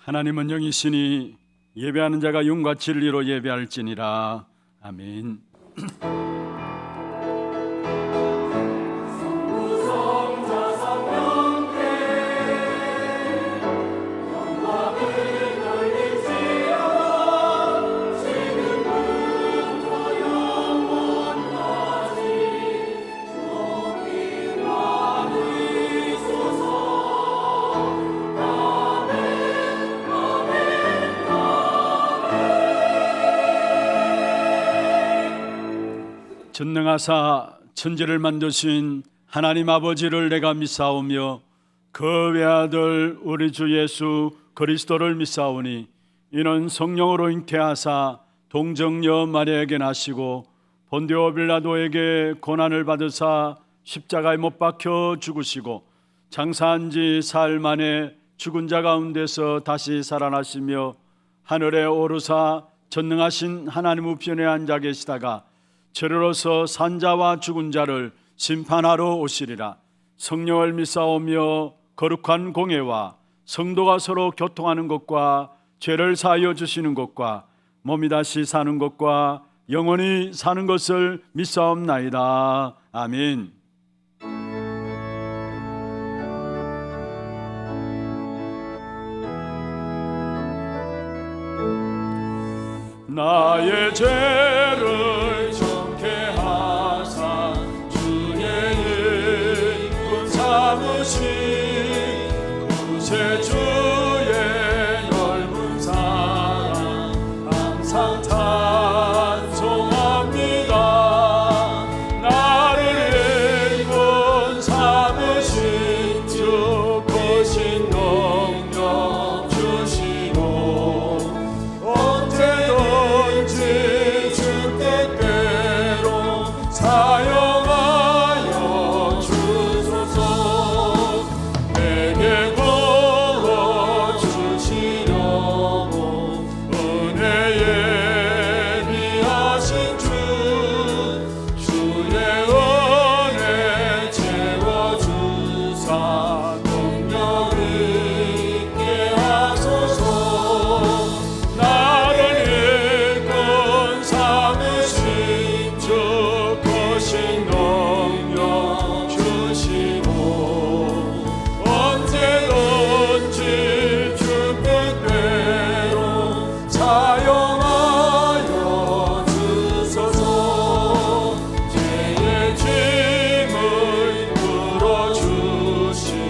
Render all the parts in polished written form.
하나님은 영이시니 예배하는 자가 영과 진리로 예배할지니라. 아멘. 전능하사 천지를 만드신 하나님 아버지를 내가 믿사오며 그 외아들 우리 주 예수 그리스도를 믿사오니 이는 성령으로 잉태하사 동정녀 마리아에게 나시고 본디오 빌라도에게 고난을 받으사 십자가에 못 박혀 죽으시고 장사한 지 사흘 만에 죽은 자 가운데서 다시 살아나시며 하늘에 오르사 전능하신 하나님 우편에 앉아 계시다가 저리로서 산자와 죽은 자를 심판하러 오시리라. 성령을 믿사오며 거룩한 공예와 성도가 서로 교통하는 것과 죄를 사하여 주시는 것과 몸이 다시 사는 것과 영원히 사는 것을 믿사옵나이다. 아멘. 나의 죄를 정케 하사 주의 은군 삼으신 구세주의 넓은 사랑 항상 찬송합니다. 나를 일꾼 삼으신 주 크신 능력 주시고 언제든지 주 뜻대로 사용하여 주소서. 내게 걸어 주시려고 은혜에 비하신 주의 은혜 채워주사 능력 있게 하소서. 나를 일꾼 삼으신 주 크신 능력 주시고 언제든지 주 뜻대로 사용하여 주소서. 죄의 짐을 풀어주시고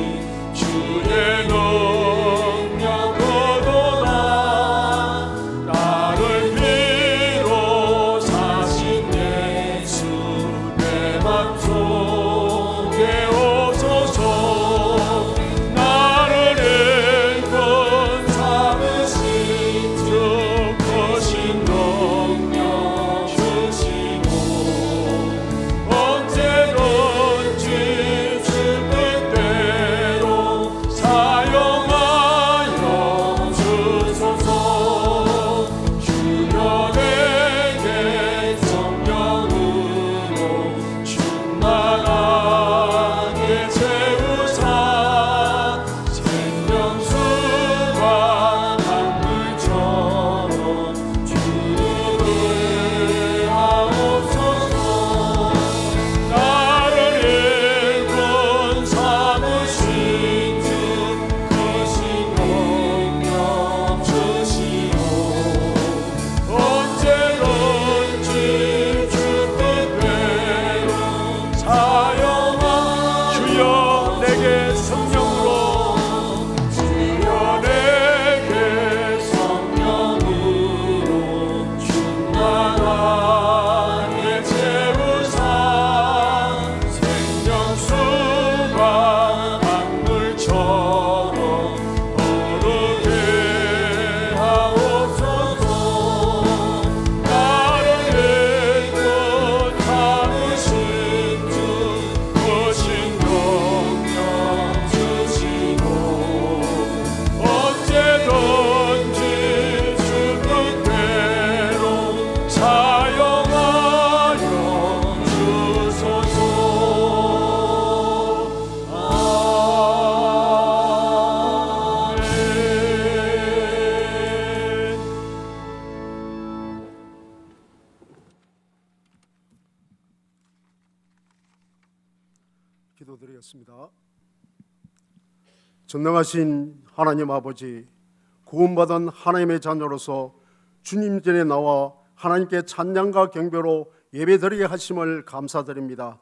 기도드리겠습니다. 전능하신 하나님 아버지, 구원받은 하나님의 자녀로서 주님 전에 나와 하나님께 찬양과 경배로 예배드리게 하심을 감사드립니다.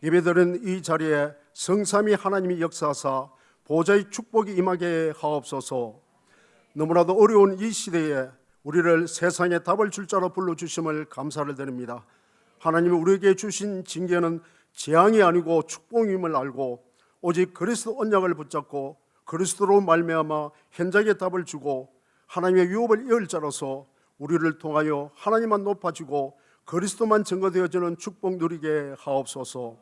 예배드린 이 자리에 성삼위 하나님이 역사하사 보좌의 축복이 임하게 하옵소서. 너무나도 어려운 이 시대에 우리를 세상의 답을 줄 자로 불러주심을 감사를 드립니다. 하나님이 우리에게 주신 징계는 재앙이 아니고 축복임을 알고 오직 그리스도 언약을 붙잡고 그리스도로 말미암아 현장의 답을 주고 하나님의 유업을 이을 자로서 우리를 통하여 하나님만 높아지고 그리스도만 증거되어지는 축복 누리게 하옵소서.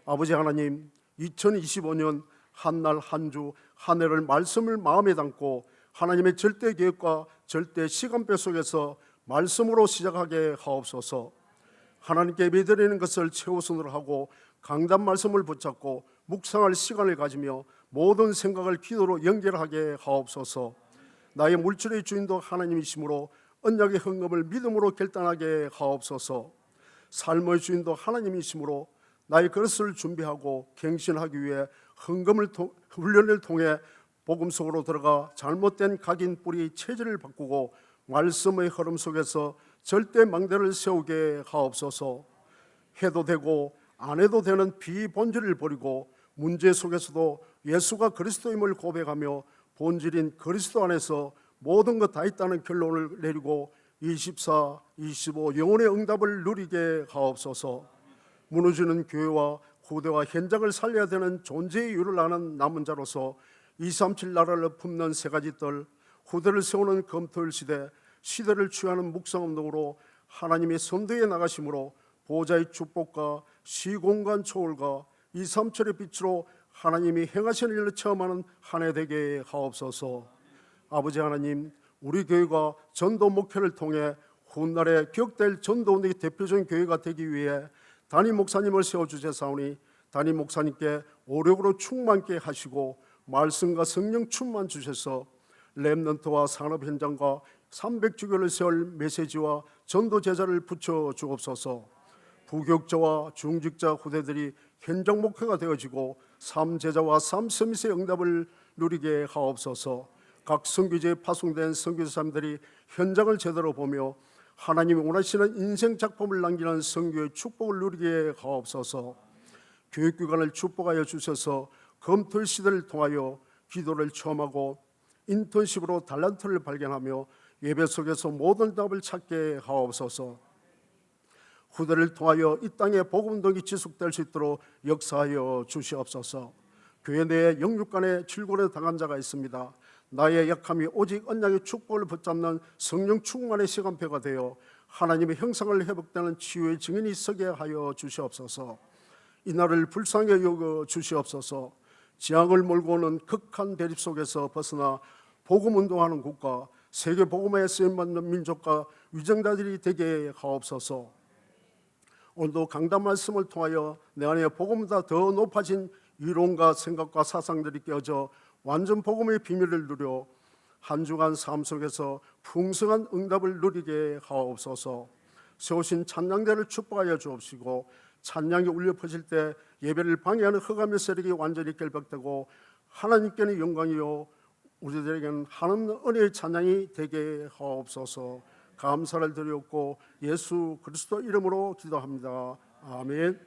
아버지 하나님, 2025년 한 날 한 주 한 해를 말씀을 마음에 담고 하나님의 절대 계획과 절대 시간표 속에서 말씀으로 시작하게 하옵소서. 하나님께 예배드리는 것을 최우선으로 하고 강단 말씀을 붙잡고 묵상할 시간을 가지며 모든 생각을 기도로 연결하게 하옵소서. 나의 물질의 주인도 하나님이시므로 언약의 헌금을 믿음으로 결단하게 하옵소서. 삶의 주인도 하나님이시므로 나의 그릇을 준비하고 갱신하기 위해 훈련을 통해 복음 속으로 들어가 잘못된 각인 뿌리의 체질을 바꾸고 말씀의 흐름 속에서 절대 망대를 세우게 하옵소서. 해도 되고 안 해도 되는 비본질을 버리고 문제 속에서도 예수가 그리스도임을 고백하며 본질인 그리스도 안에서 모든 것 다 있다는 결론을 내리고 24, 25 영혼의 응답을 누리게 하옵소서. 무너지는 교회와 후대와 현장을 살려야 되는 존재의 이유를 아는 남은 자로서 237 나라를 품는 세 가지 뜰, 후대를 세우는 검토일 시대, 시대를 취하는 묵상 운동으로 하나님의 선도에 나가심으로 보좌의 축복과 시공간 초월과 237의 빛으로 하나님이 행하시는 일을 체험하는 한 해 되게 하옵소서. 아버지 하나님, 우리 교회가 전도 목회를 통해 훗날에 기억될 전도운동의 대표적인 교회가 되기 위해 담임 목사님을 세워주셨사오니 담임 목사님께 오력으로 충만케 하시고 말씀과 성령 충만 주셔서 렘넌트와 산업 현장과 300주교를 세울 메시지와 전도 제자를 붙여 주옵소서. 부교육자와 중직자 후대들이 현장 목회가 되어지고 삼제자와 삼서밋의 응답을 누리게 하옵소서. 각 선교지에 파송된 선교사님들이 현장을 제대로 보며 하나님이 원하시는 인생 작품을 남기는 선교의 축복을 누리게 하옵소서. 교육기관을 축복하여 주셔서 검토일 시대를 통하여 기도를 체험하고 인턴십으로 달란트를 발견하며 예배 속에서 모든 답을 찾게 하옵소서. 후대를 통하여 이 땅에 복음운동이 지속될 수 있도록 역사하여 주시옵소서. 교회 내에 영육간에 질고를 당한 자가 있습니다. 나의 약함이 오직 언약의 축복을 붙잡는 성령 충만의 시간표가 되어 하나님의 형상을 회복되는 치유의 증인이 서게 하여 주시옵소서. 이날을 불쌍히 여겨 주시옵소서. 지향을 몰고 오는 극한 대립 속에서 벗어나 복음운동하는 국가, 세계 복음에 쓰임받는 민족과 위정자들이 되게 하옵소서. 오늘도 강단 말씀을 통하여 내 안에 복음보다 더 높아진 이론과 생각과 사상들이 깨어져 완전 복음의 비밀을 누려 한 주간 삶 속에서 풍성한 응답을 누리게 하옵소서. 세우신 찬양대를 축복하여 주옵시고 찬양이 울려 퍼질 때 예배를 방해하는 흑암의 세력이 완전히 결박되고 하나님께는 영광이요 우리들에게는 하나님 은혜의 찬양이 되게 하옵소서. 감사를 드리옵고 예수 그리스도 이름으로 기도합니다. 아멘.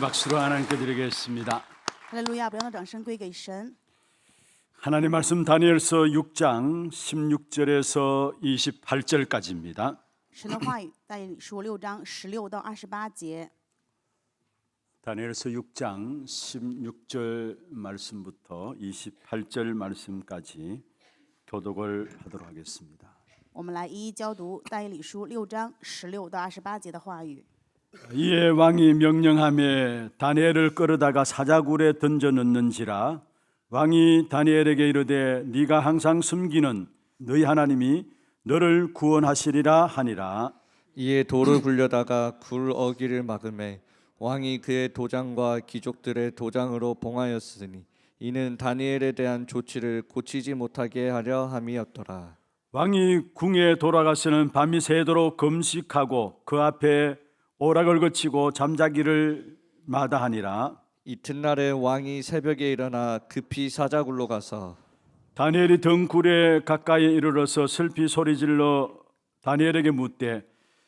박수로 하나님께 드리겠습니다. 哈利路亚！不要让掌声归给神。 하나님 말씀 다니엘서 6장 16절에서 28절까지입니다. 神的话语，但以理书6章16到28节。 다니엘서 6장 16절 말씀부터 28절 말씀까지 교독을 하도록 하겠습니다. 我们来一一教读但以理书6章16到28节的话语。 이에 왕이 명령하며 다니엘을 끌어다가 사자굴에 던져 넣는지라. 왕이 다니엘에게 이르되 네가 항상 숨기는 너희 하나님이 너를 구원하시리라 하니라. 이에 돌을 굴려다가 굴 어기를 막음에 왕이 그의 도장과 귀족들의 도장으로 봉하였으니 이는 다니엘에 대한 조치를 고치지 못하게 하려 함이었더라. 왕이 궁에 돌아가서는 밤이 새도록 금식하고 그 앞에 오락을 거치고 잠자기를 마다하니라. 이튿날에 왕이 새벽에 일어나 급히 사자굴로 가서 다니엘이 등 굴에 가까이 이르러서 슬피 소리질러 다니엘에게 묻되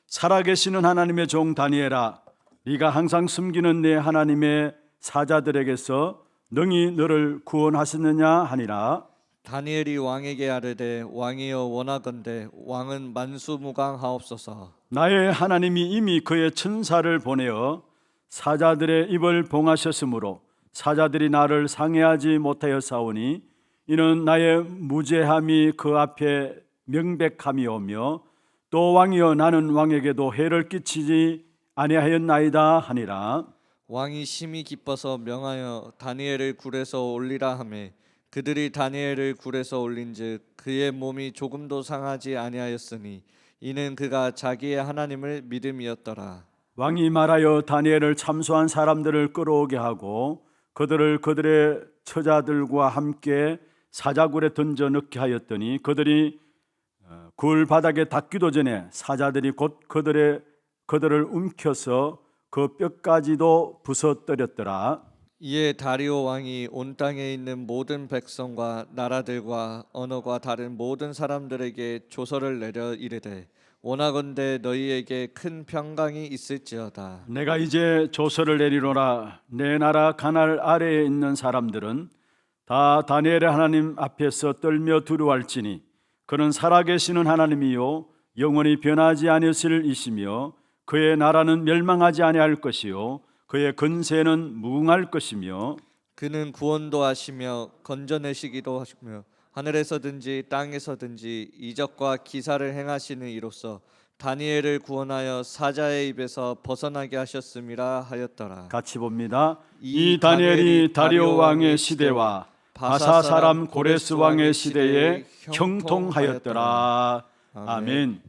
살아계시는 하나님의 종 다니엘아, 네가 항상 숨기는 내 하나님의 사자들에게서 능히 너를 구원하셨느냐 하니라. 다니엘이 왕에게 아뢰되 왕이여 원하건대 왕은 만수무강하옵소서. 나의 하나님이 이미 그의 천사를 보내어 사자들의 입을 봉하셨으므로 사자들이 나를 상해하지 못하였사오니 이는 나의 무죄함이 그 앞에 명백함이오며 또 왕이여 나는 왕에게도 해를 끼치지 아니하였나이다 하니라. 왕이 심히 기뻐서 명하여 다니엘을 굴에서 올리라 하매 그들이 다니엘을 굴에서 올린즉 그의 몸이 조금도 상하지 아니하였으니 이는 그가 자기의 하나님을 믿음이었더라. 왕이 말하여 다니엘을 참소한 사람들을 끌어오게 하고 그들을 그들의 처자들과 함께 사자굴에 던져 넣게 하였더니 그들이 굴 바닥에 닿기도 전에 사자들이 곧 그들을 움켜서 그 뼈까지도 부서뜨렸더라. 이에 다리오 왕이 온 땅에 있는 모든 백성과 나라들과 언어가 다른 모든 사람들에게 조서를 내려 이르되 원하건대 너희에게 큰 평강이 있을지어다. 내가 이제 조서를 내리노라. 내 나라 가날 아래에 있는 사람들은 다 다니엘의 하나님 앞에서 떨며 두려워할지니 그는 살아계시는 하나님이요 영원히 변하지 아니하실 이시며 그의 나라는 멸망하지 아니할 것이요 그의 근세는 무궁할 것이며 그는 구원도 하시며 건져내시기도 하시며 하늘에서든지 땅에서든지 이적과 기사를 행하시는 이로써 다니엘을 구원하여 사자의 입에서 벗어나게 하셨음이라 하였더라. 같이 봅니다. 이 다니엘이 다리오 왕의 시대와 바사 사람 고레스 왕의 시대에 형통하였더라. 아멘.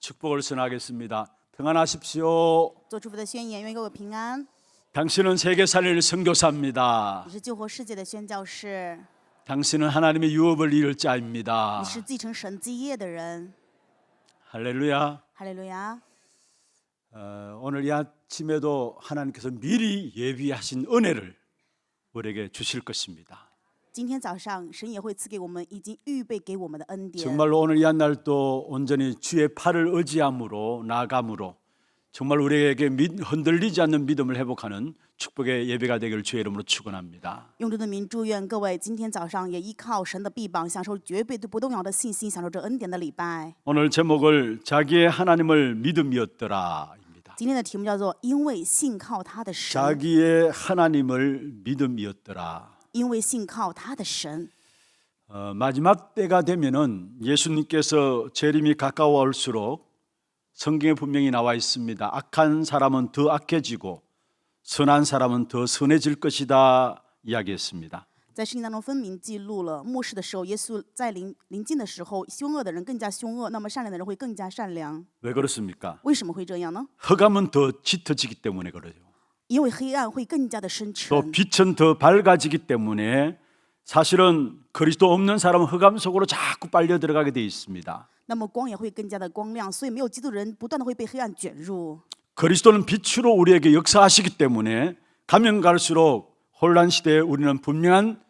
축복을 선하겠습니다. 평안하십시오. 做祝福的宣言，愿各位平安。 당신은 세계 살릴 선교사입니다. 你是救活世界的宣教士， 당신은 하나님의 유업을 이룰 자입니다. 你是继承神基业的人。 할렐루야. 哈利路亚！ 오늘 이 아침에도 하나님께서 미리 예비하신 은혜를 우리에게 주실 것입니다. 今天早上，神也会赐给我们已经预备给我们的恩典。 정말로 오늘 이 한날도 온전히 주의 팔을 의지함으로 나아감으로 정말 우리에게 흔들리지 않는 믿음을 회복하는 축복의 예배가 되기를 주의 이름으로 축원합니다. 用主的名祝愿各位今天早上也依靠神的臂膀，享受绝对不动摇的信心，享受这恩典的礼拜。 오늘 제목을 자기의 하나님을 믿음이었더라입니다. 今天的题目叫做“因为信靠他的神”， 자기의 하나님을 믿음이었더라. 因为信靠他的神。 마지막 때가 되면은 예수님께서 재림이 가까워올수록 성경에 분명히 나와 있습니다. 악한 사람은 더 악해지고 선한 사람은 더 선해질 것이다 이야기했습니다. 在圣经当中分明记录了末世的时候，耶稣在临近的时候，凶恶的人更加凶恶，那么善良的人会更加善良。 왜 그렇습니까? 为什么会这样呢？ 흑암은 더 짙어지기 때문에 그러죠. 因为黑暗会更加的深 또 沉， 빛은 더 밝아지기 때문에 사실은 그리스도 없는 사람은 흑암 속으로 자꾸 빨려 들어가게 돼 있습니다. 那么光也会更加的光亮，所以没有基督的人不断的会被黑暗卷入。 그리스도는 빛으로 우리에게 역사하시기 때문에 가면 갈수록 혼란 시대에 우리는 분명한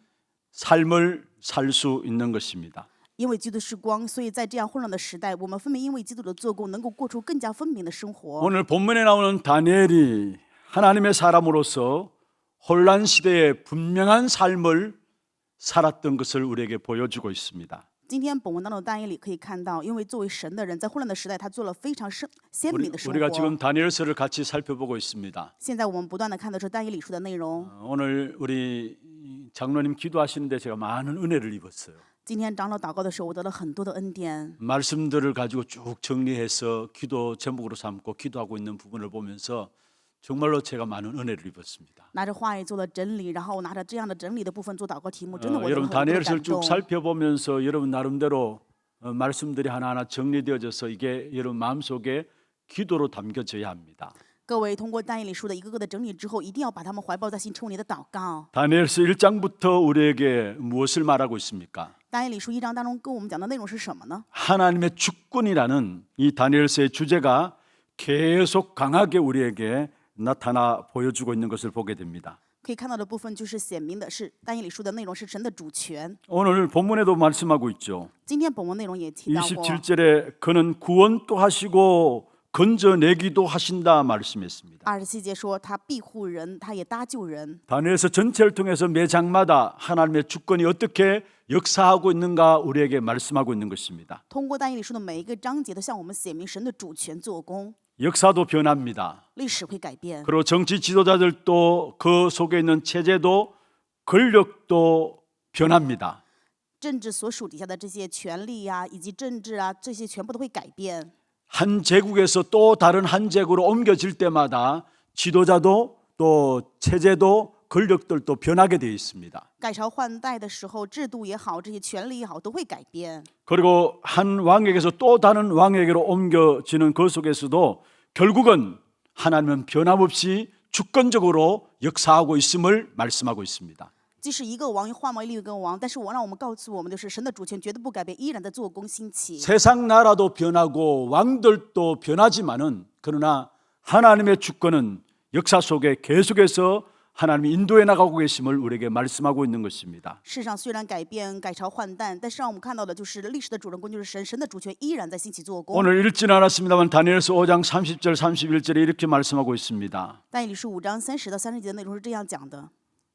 삶을 살 수 있는 것입니다. 因为基督是光，所以在这样混乱的时代，我们分别因为基督的做工，能够过出更加分明的生活。 오늘 본문에 나오는 다니엘이 하나님의 사람으로서 혼란 시대에 분명한 삶을 살았던 것을 우리에게 보여주고 있습니다. 今天本文当中的但以理可以看到，因为作为神的人，在混乱的时代，他做了非常鲜明的生 우리가 活。 지금 다니엘서를 같이 살펴보고 있습니다. 现在我们不断的看的是但以理书的内容。 오늘 우리 장로님 기도하시는데 제가 많은 은혜를 입었어요. 今天长老祷告的时候，我得了很多的恩典。 말씀들을 가지고 쭉 정리해서 기도 제목으로 삼고 기도하고 있는 부분을 보면서 정말로 제가 많은 은혜를 입었습니다. 拿着话语做了整理，然后拿着这样的整理的部分做祷告题目，真的我得了 여러분 很多的 다니엘서를 感 쭉 动。 살펴보면서 여러분 나름대로 말씀들이 하나하나 정리되어져서 이게 여러분 마음속에 기도로 담겨져야 합니다. 各位通过但以理书的一个个的整理之后，一定要把他们怀抱在心，成为你的祷告。 다니엘서 1장부터 우리에게 무엇을 말하고 있습니까? 但以理书1章当中跟我们讲的内容是什么呢？ 하나님의 주권이라는 이 다니엘서의 주제가 계속 강하게 우리에게 나타나 보여주고 있는 것을 보게 됩니다. 可以看到的部分就是显明的是但以理书的内容是神的主权。 오늘 본문에도 말씀하고 있죠. 今天本文内容也提到过， 27절에 그는 구원도 하시고 건져내기도 하신다 말씀했습니다. 27节说他庇护人，他也搭救人。 다니엘서 전체를 통해서 매 장마다 하나님의 주권이 어떻게 역사하고 있는가 우리에게 말씀하고 있는 것입니다. 通过但以理书的每一个章节都向我们显明神的主权做工， 역사도 변합니다. 历史会改变， 그리고 정치 지도자들도 그 속에 있는 체제도 권력도 변합니다. 政治所属底下的这些权力呀、以及政治啊，这些全部都会改变。 한 제국에서 또 다른 한 제국으로 옮겨질 때마다 지도자도 또 체제도 권력들도 변하게 되어 있습니다. 改朝换代的时候，制度也好，这些权力也好，都会改变。 그리고 한 왕에게서 또 다른 왕에게로 옮겨지는 그 속에서도 결국은 하나님은 변함없이 주권적으로 역사하고 있음을 말씀하고 있습니다. 即使一个王换为另一个王，但是让我们告诉我们的是，神的主权绝对不改变，依然在做工兴起。 세상 나라도 변하고 왕들도 변하지만은 그러나 하나님의 주권은 역사 속에 계속해서 하나님이 인도해 나가고 계심을 우리에게 말씀하고 있는 것입니다. 世上虽然改变、改朝换代，但是让我们看到的就是历史的主人公就是神，神的主权依然在兴起做工。 오늘 읽지는 않았습니다만 다니엘서 5장 30절 31절에 이렇게 말씀하고 있습니다. 但以理书5章30到30节的内容是这样讲的：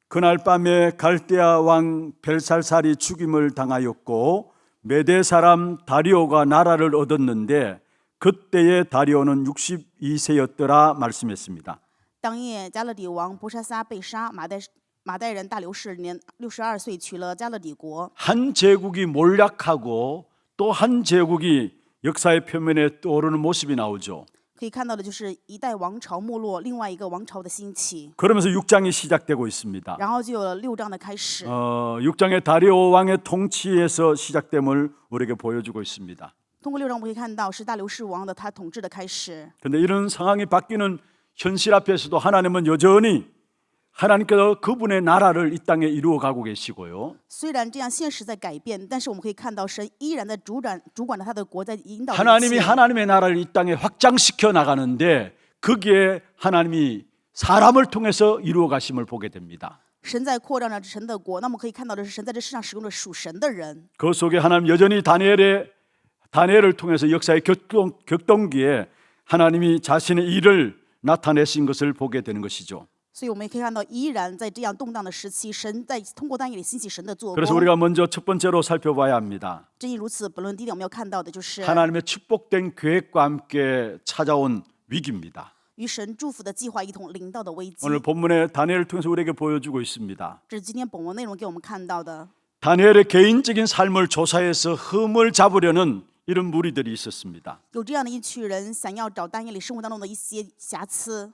그날 밤에 갈대아 왕 벨살살이 죽임을 당하였고 메대 사람 다리오가 나라를 얻었는데 그때의 다리오는 62세였더라 말씀했습니다. 当夜，加勒底王伯沙撒被杀，马代人大流士年62岁娶了加勒底国。 한 제국이 몰락하고 또 한 제국이 역사의 표면에 떠오르는 모습이 나오죠. 可以看到的就是一代王朝没落，另外一个王朝的兴起， 그러면서 6장이 시작되고 있습니다. 然后就有了6章的开始。 6장의 다리오 왕의 통치에서 시작됨을 우리에게 보여주고 있습니다. 通过6章，我们可以看到是大流士王的他统治的开始。 그런데 이런 상황이 바뀌는 현실 앞에서도 하나님은 여전히 하나님께서 그분의 나라를 이 땅에 이루어가고 계시고요. 虽然这样现实在改变，但是我们可以看到神依然在主管着他的国，在引导着一 하나님이 切。 하나님의 나라를 이 땅에 확장시켜 나가는데 거기에 하나님이 사람을 통해서 이루어 가심을 보게 됩니다. 神在扩张着神的国，那么可以看到的是神在这世上使用着属神的人。 그 속에 하나님 여전히 다니엘을 통해서 역사의 격동기에 하나님이 자신의 일을 나타내신 것을 보게 되는 것이죠. 所以我们也可以看到，依然在这样动荡的时期，神在通过但以理兴起神的做 그래서 工。 우리가 먼저 첫 번째로 살펴봐야 합니다. 正因如此，本论第一点我们要看到的就是 하나님의 축복된 계획과 함께 찾아온 위기입니다. 与神祝福的计划一同临到的危机。 오늘 본문에 다니엘을 통해서 우리에게 보여주고 있습니다. 这是今天本文内容给我们看到的。 다니엘의 개인적인 삶을 조사해서 흠을 잡으려는 이런 무리들이 있었습니다. 有这样的一群人想要找但以理生活当中的一些瑕疵。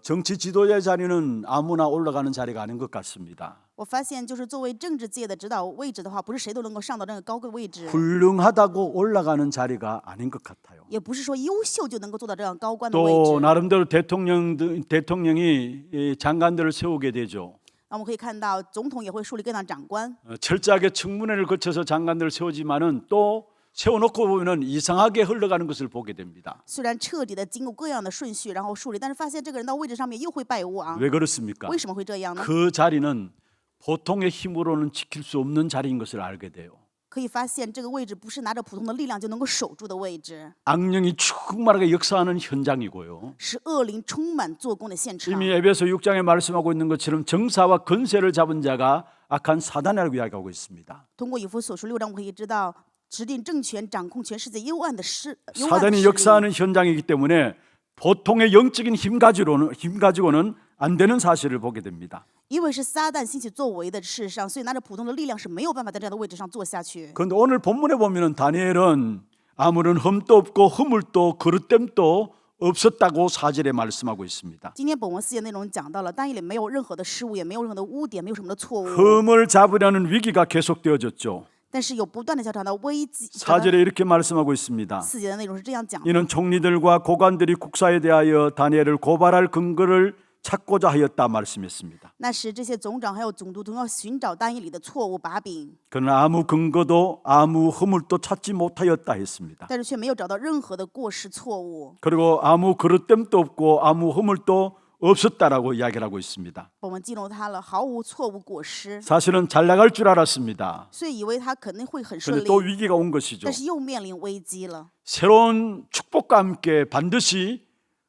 정치 지도자 자리는 아무나 올라가는 자리가 아닌 것 같습니다. 我发现，就是作为政治界的指导位置的话，不是谁都能够上到这个高个位置， 훌륭하다고 올라가는 자리가 아닌 것 같아요. 也不是说优秀就能够做到这样高官的位 또 置。 나름대로 대통령이 이 장관들을 세우게 되죠. 那我们可以看到，总统也会树立各样长官， 철저하게 청문회를 거쳐서 장관들을 세우지만은 또 세워놓고 보면은 이상하게 흘러가는 것을 보게 됩니다. 虽然彻底的经过各样的顺序，然后树立，但是发现这个人到位置上面又会败亡。 왜 그렇습니까? 为什么会这样呢？ 그 자리는 보통의 힘으로는 지킬 수 없는 자리인 것을 알게 돼요. 可以发现这个位置不是拿着普通的力量就能够守住的位置， 악령이 충만하게 역사하는 현장이고요. 是恶灵充满做工的现场。 이미 에베소 6장에 말씀하고 있는 것처럼 정사와 권세를 잡은 자가 악한 사단이라고 이야기하고 있습니다. 通过以弗所书6章，我们可以知道，指定政权、掌控全世界幽暗的势，幽暗的 사단이 势力 역사하는 현장이기 때문에 보통의 영적인 힘 가지고는 안 되는 사실을 보게 됩니다. 因为是撒旦兴起作为的事上，所以拿着普通的力量是没有办法在这样的位置上坐下去。 그런데 오늘 본문에 보면은 다니엘은 아무런 흠도 없고 허물도 그릇됨도 없었다고 4절에 말씀하고 있습니다. 今天本文4节内容讲到了，但以理没有任何的失误，也没有任何的污点，没有什么的错误， 흠을 잡으려는 위기가 계속되어졌죠. 但是有不断的交谈到危机。 4절에 이렇게 말씀하고 있습니다. 4节的内容是这样讲的： 이는 총리들과 고관들이 국사에 대하여 다니엘을 고발할 근거를 찾고자 하였다 말씀했습니다. 那时这些总长还有总督都要寻找但以理的错误把柄， 그러나 아무 근거도 아무 허물도 찾지 못하였다 했습니다. 但是却没有找到任何的过失错误。 그리고 아무 그릇됨도 없고 아무 허물도 없었다라고 이야기를 하고 있습니다. 我们记录他了，毫无错误过失， 사실은 잘 나갈 줄 알았습니다. 所以以为他肯定会很顺 그런데 利， 또 위기가 온 것이죠. 但是又面临危机了。 새로운 축복과 함께 반드시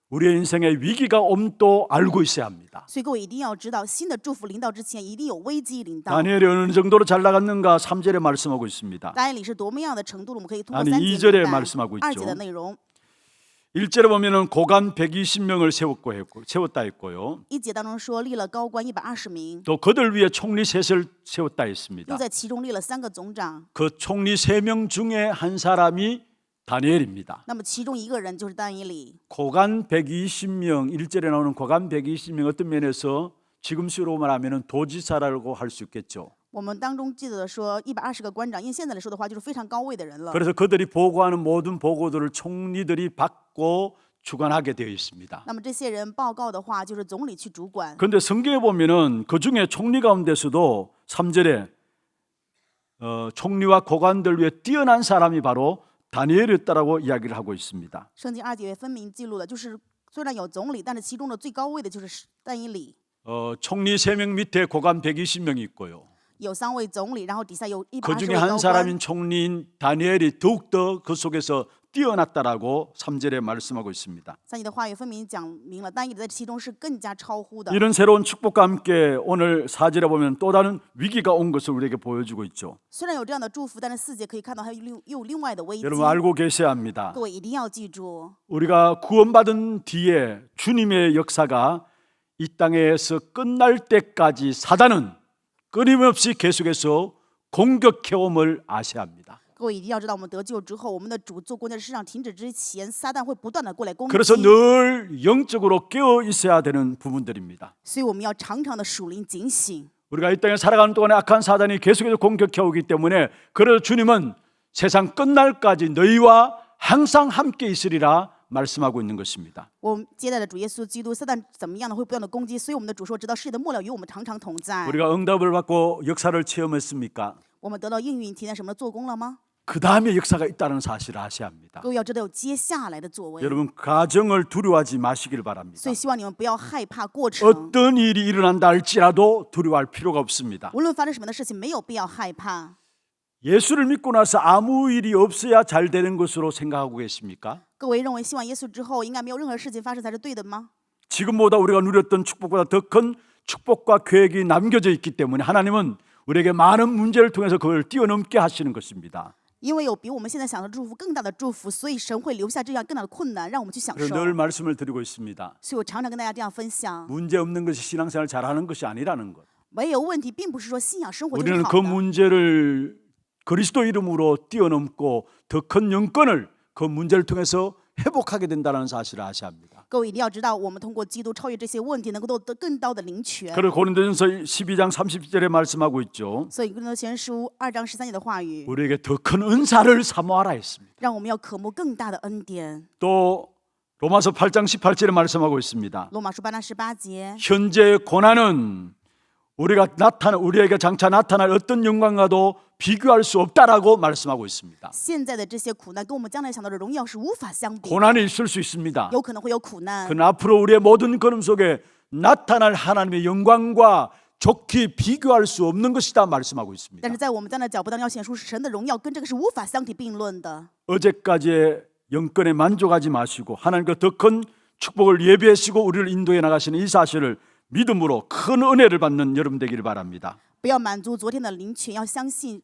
우리의 인생에 위기가 옴도 알고 있어야 합니다. 所以各位一定要知道，新的祝福临到之前，一定有危机临到。 다니엘이 어느 정도로 잘 나갔는가 3절에 말씀하고 있습니다. 但以理是多么样的程度了，我们可以通过 아니 3 2 节 절에 明白 말씀하고 있죠. 2节的内容。 1절에 보면은 고관 120명을 세웠다 했고요. 1节当中说立了高官120名， 또 그들 위에 총리 셋을 세웠다 했습니다. 又在其中立了3个总长。 그 총리 3명 중에 한 사람이 다니엘입니다. 那么其中一个人就是但以理。 고관 120명 1절에 나오는 고관 120명 어떤 면에서 지금 시로 말하면은 도지사라고 할 수 있겠죠. 我们当中记得说120个官长，用现在来说的话，就是非常高位的人了。 그래서 그들이 보고하는 모든 보고들을 총리들이 받고 주관하게 되어 있습니다. 那么这些人报告的话，就是总理去主管。 그런데 성경에 보면은 그 중에 총리 가운데서도 3절에 총리와 고관들 위에 뛰어난 사람이 바로 다니엘이었다라고 이야기를 하고 있습니다. 圣经2节分明记录了，就是虽然有总理，但是其中的最高位的就是但以理。 총리 3명 밑에 고관 120명이 있고요. 有3位总理，然后底下有 그 120 중에 位 한 高官。 사람인 총리인 다니엘이 더욱더 그 속에서 뛰어났다라고 3절에 말씀하고 있습니다. 3节的话语分明讲明了，但以理在其中是更加超乎的。 이런 새로운 축복과 함께 오늘 4절에 보면 또 다른 위기가 온 것을 우리에게 보여주고 있죠. 虽然有这样的祝福，但是4节可以看到还又有另外的危机。 여러분 알고 계셔야 합니다. 各位一定要记住， 우리가 구원받은 뒤에 주님의 역사가 이 땅에서 끝날 때까지 사단은 끊임없이 계속해서 공격해옴을 아셔야 합니다. 各位一定要知道，我们得救之后，我们的主做工在世上停止之前，撒旦会不断的过来攻击。 그래서 늘 영적으로 깨어 있어야 되는 부분들입니다. 所以我们要常常的属灵警醒。 우리가 이 땅에 살아가는 동안에 악한 사단이 계속해서 공격해오기 때문에 그래서 주님은 세상 끝날까지 너희와 항상 함께 있으리라 말씀하고 있는 것입니다. 我们接待的主耶稣基督，撒旦怎么样的会不断的攻击，所以我们的主说，直到世界的末了，与我们常常同在。 우리가 응답을 받고 역사를 체험했습니까? 我们得到应允体验什么的做工了吗？ 그 다음에 역사가 있다는 사실을 아셔야 합니다. 各位要知道有接下来的作为， 여러분 가정을 두려워하지 마시길 바랍니다. 所以希望你们不要害怕过程。 어떤 일이 일어난다 할지라도 두려워할 필요가 없습니다. 无论发生什么样的事情，没有必要害怕。 예수를 믿고 나서 아무 일이 없어야 잘 되는 것으로 생각하고 계십니까? 各位认为信完耶稣之后，应该没有任何事情发生才是对的吗？ 지금보다 우리가 누렸던 축복보다 더 큰 축복과 계획이 남겨져 있기 때문에 하나님은 우리에게 많은 문제를 통해서 그걸 뛰어넘게 하시는 것입니다. 因为有比我们现在想的祝福更大的祝福，所以神会留下这样更大的困难，让我们去享受 그래서 。 늘 말씀을 드리고 있습니다. 所以我常常跟大家这样分享， 문제 없는 것이 신앙생활 잘하는 것이 아니라는 것. 没有问题，并不是说信仰生活就是 우리는 好 그 的。 문제를 그리스도 이름으로 뛰어넘고 더 큰 영권을 그 문제를 통해서 회복하게 된다는 사실을 아셔야 합니다. 各位一定要知道，我们通过基督超越这些问题，能够得更高的灵权。 그리고 고린도전서 12장 30절에 말씀하고 있죠. 所以哥林多前书2章13节的话语， 우리에게 더 큰 은사를 사모하라 했습니다. 让我们要渴慕更大的恩典。 또 로마서 8장 18절에 말씀하고 있습니다. 罗马书8章18节， 현재 고난은 우리에게 장차 나타날 어떤 영광과도 비교할 수 없다라고 말씀하고 있습니다. 现在的这些苦难跟我们将来想到的荣耀是无法相比的， 고난이 있을 수 있습니다. 有可能会有苦难。 그러나 앞으로 우리의 모든 걸음 속에 나타날 하나님의 영광과 좋게 비교할 수 없는 것이다 말씀하고 있습니다. 但是在我们这样的脚步当中，要显出神的荣耀，跟这个是无法相提并论的。 어제까지의 영권에 만족하지 마시고 하나님께 더 큰 축복을 예비하시고 우리를 인도해 나가시는 이 사실을 믿음으로 큰 은혜를 받는 여러분 되기를 바랍니다. 不要满足昨天的灵权，要相信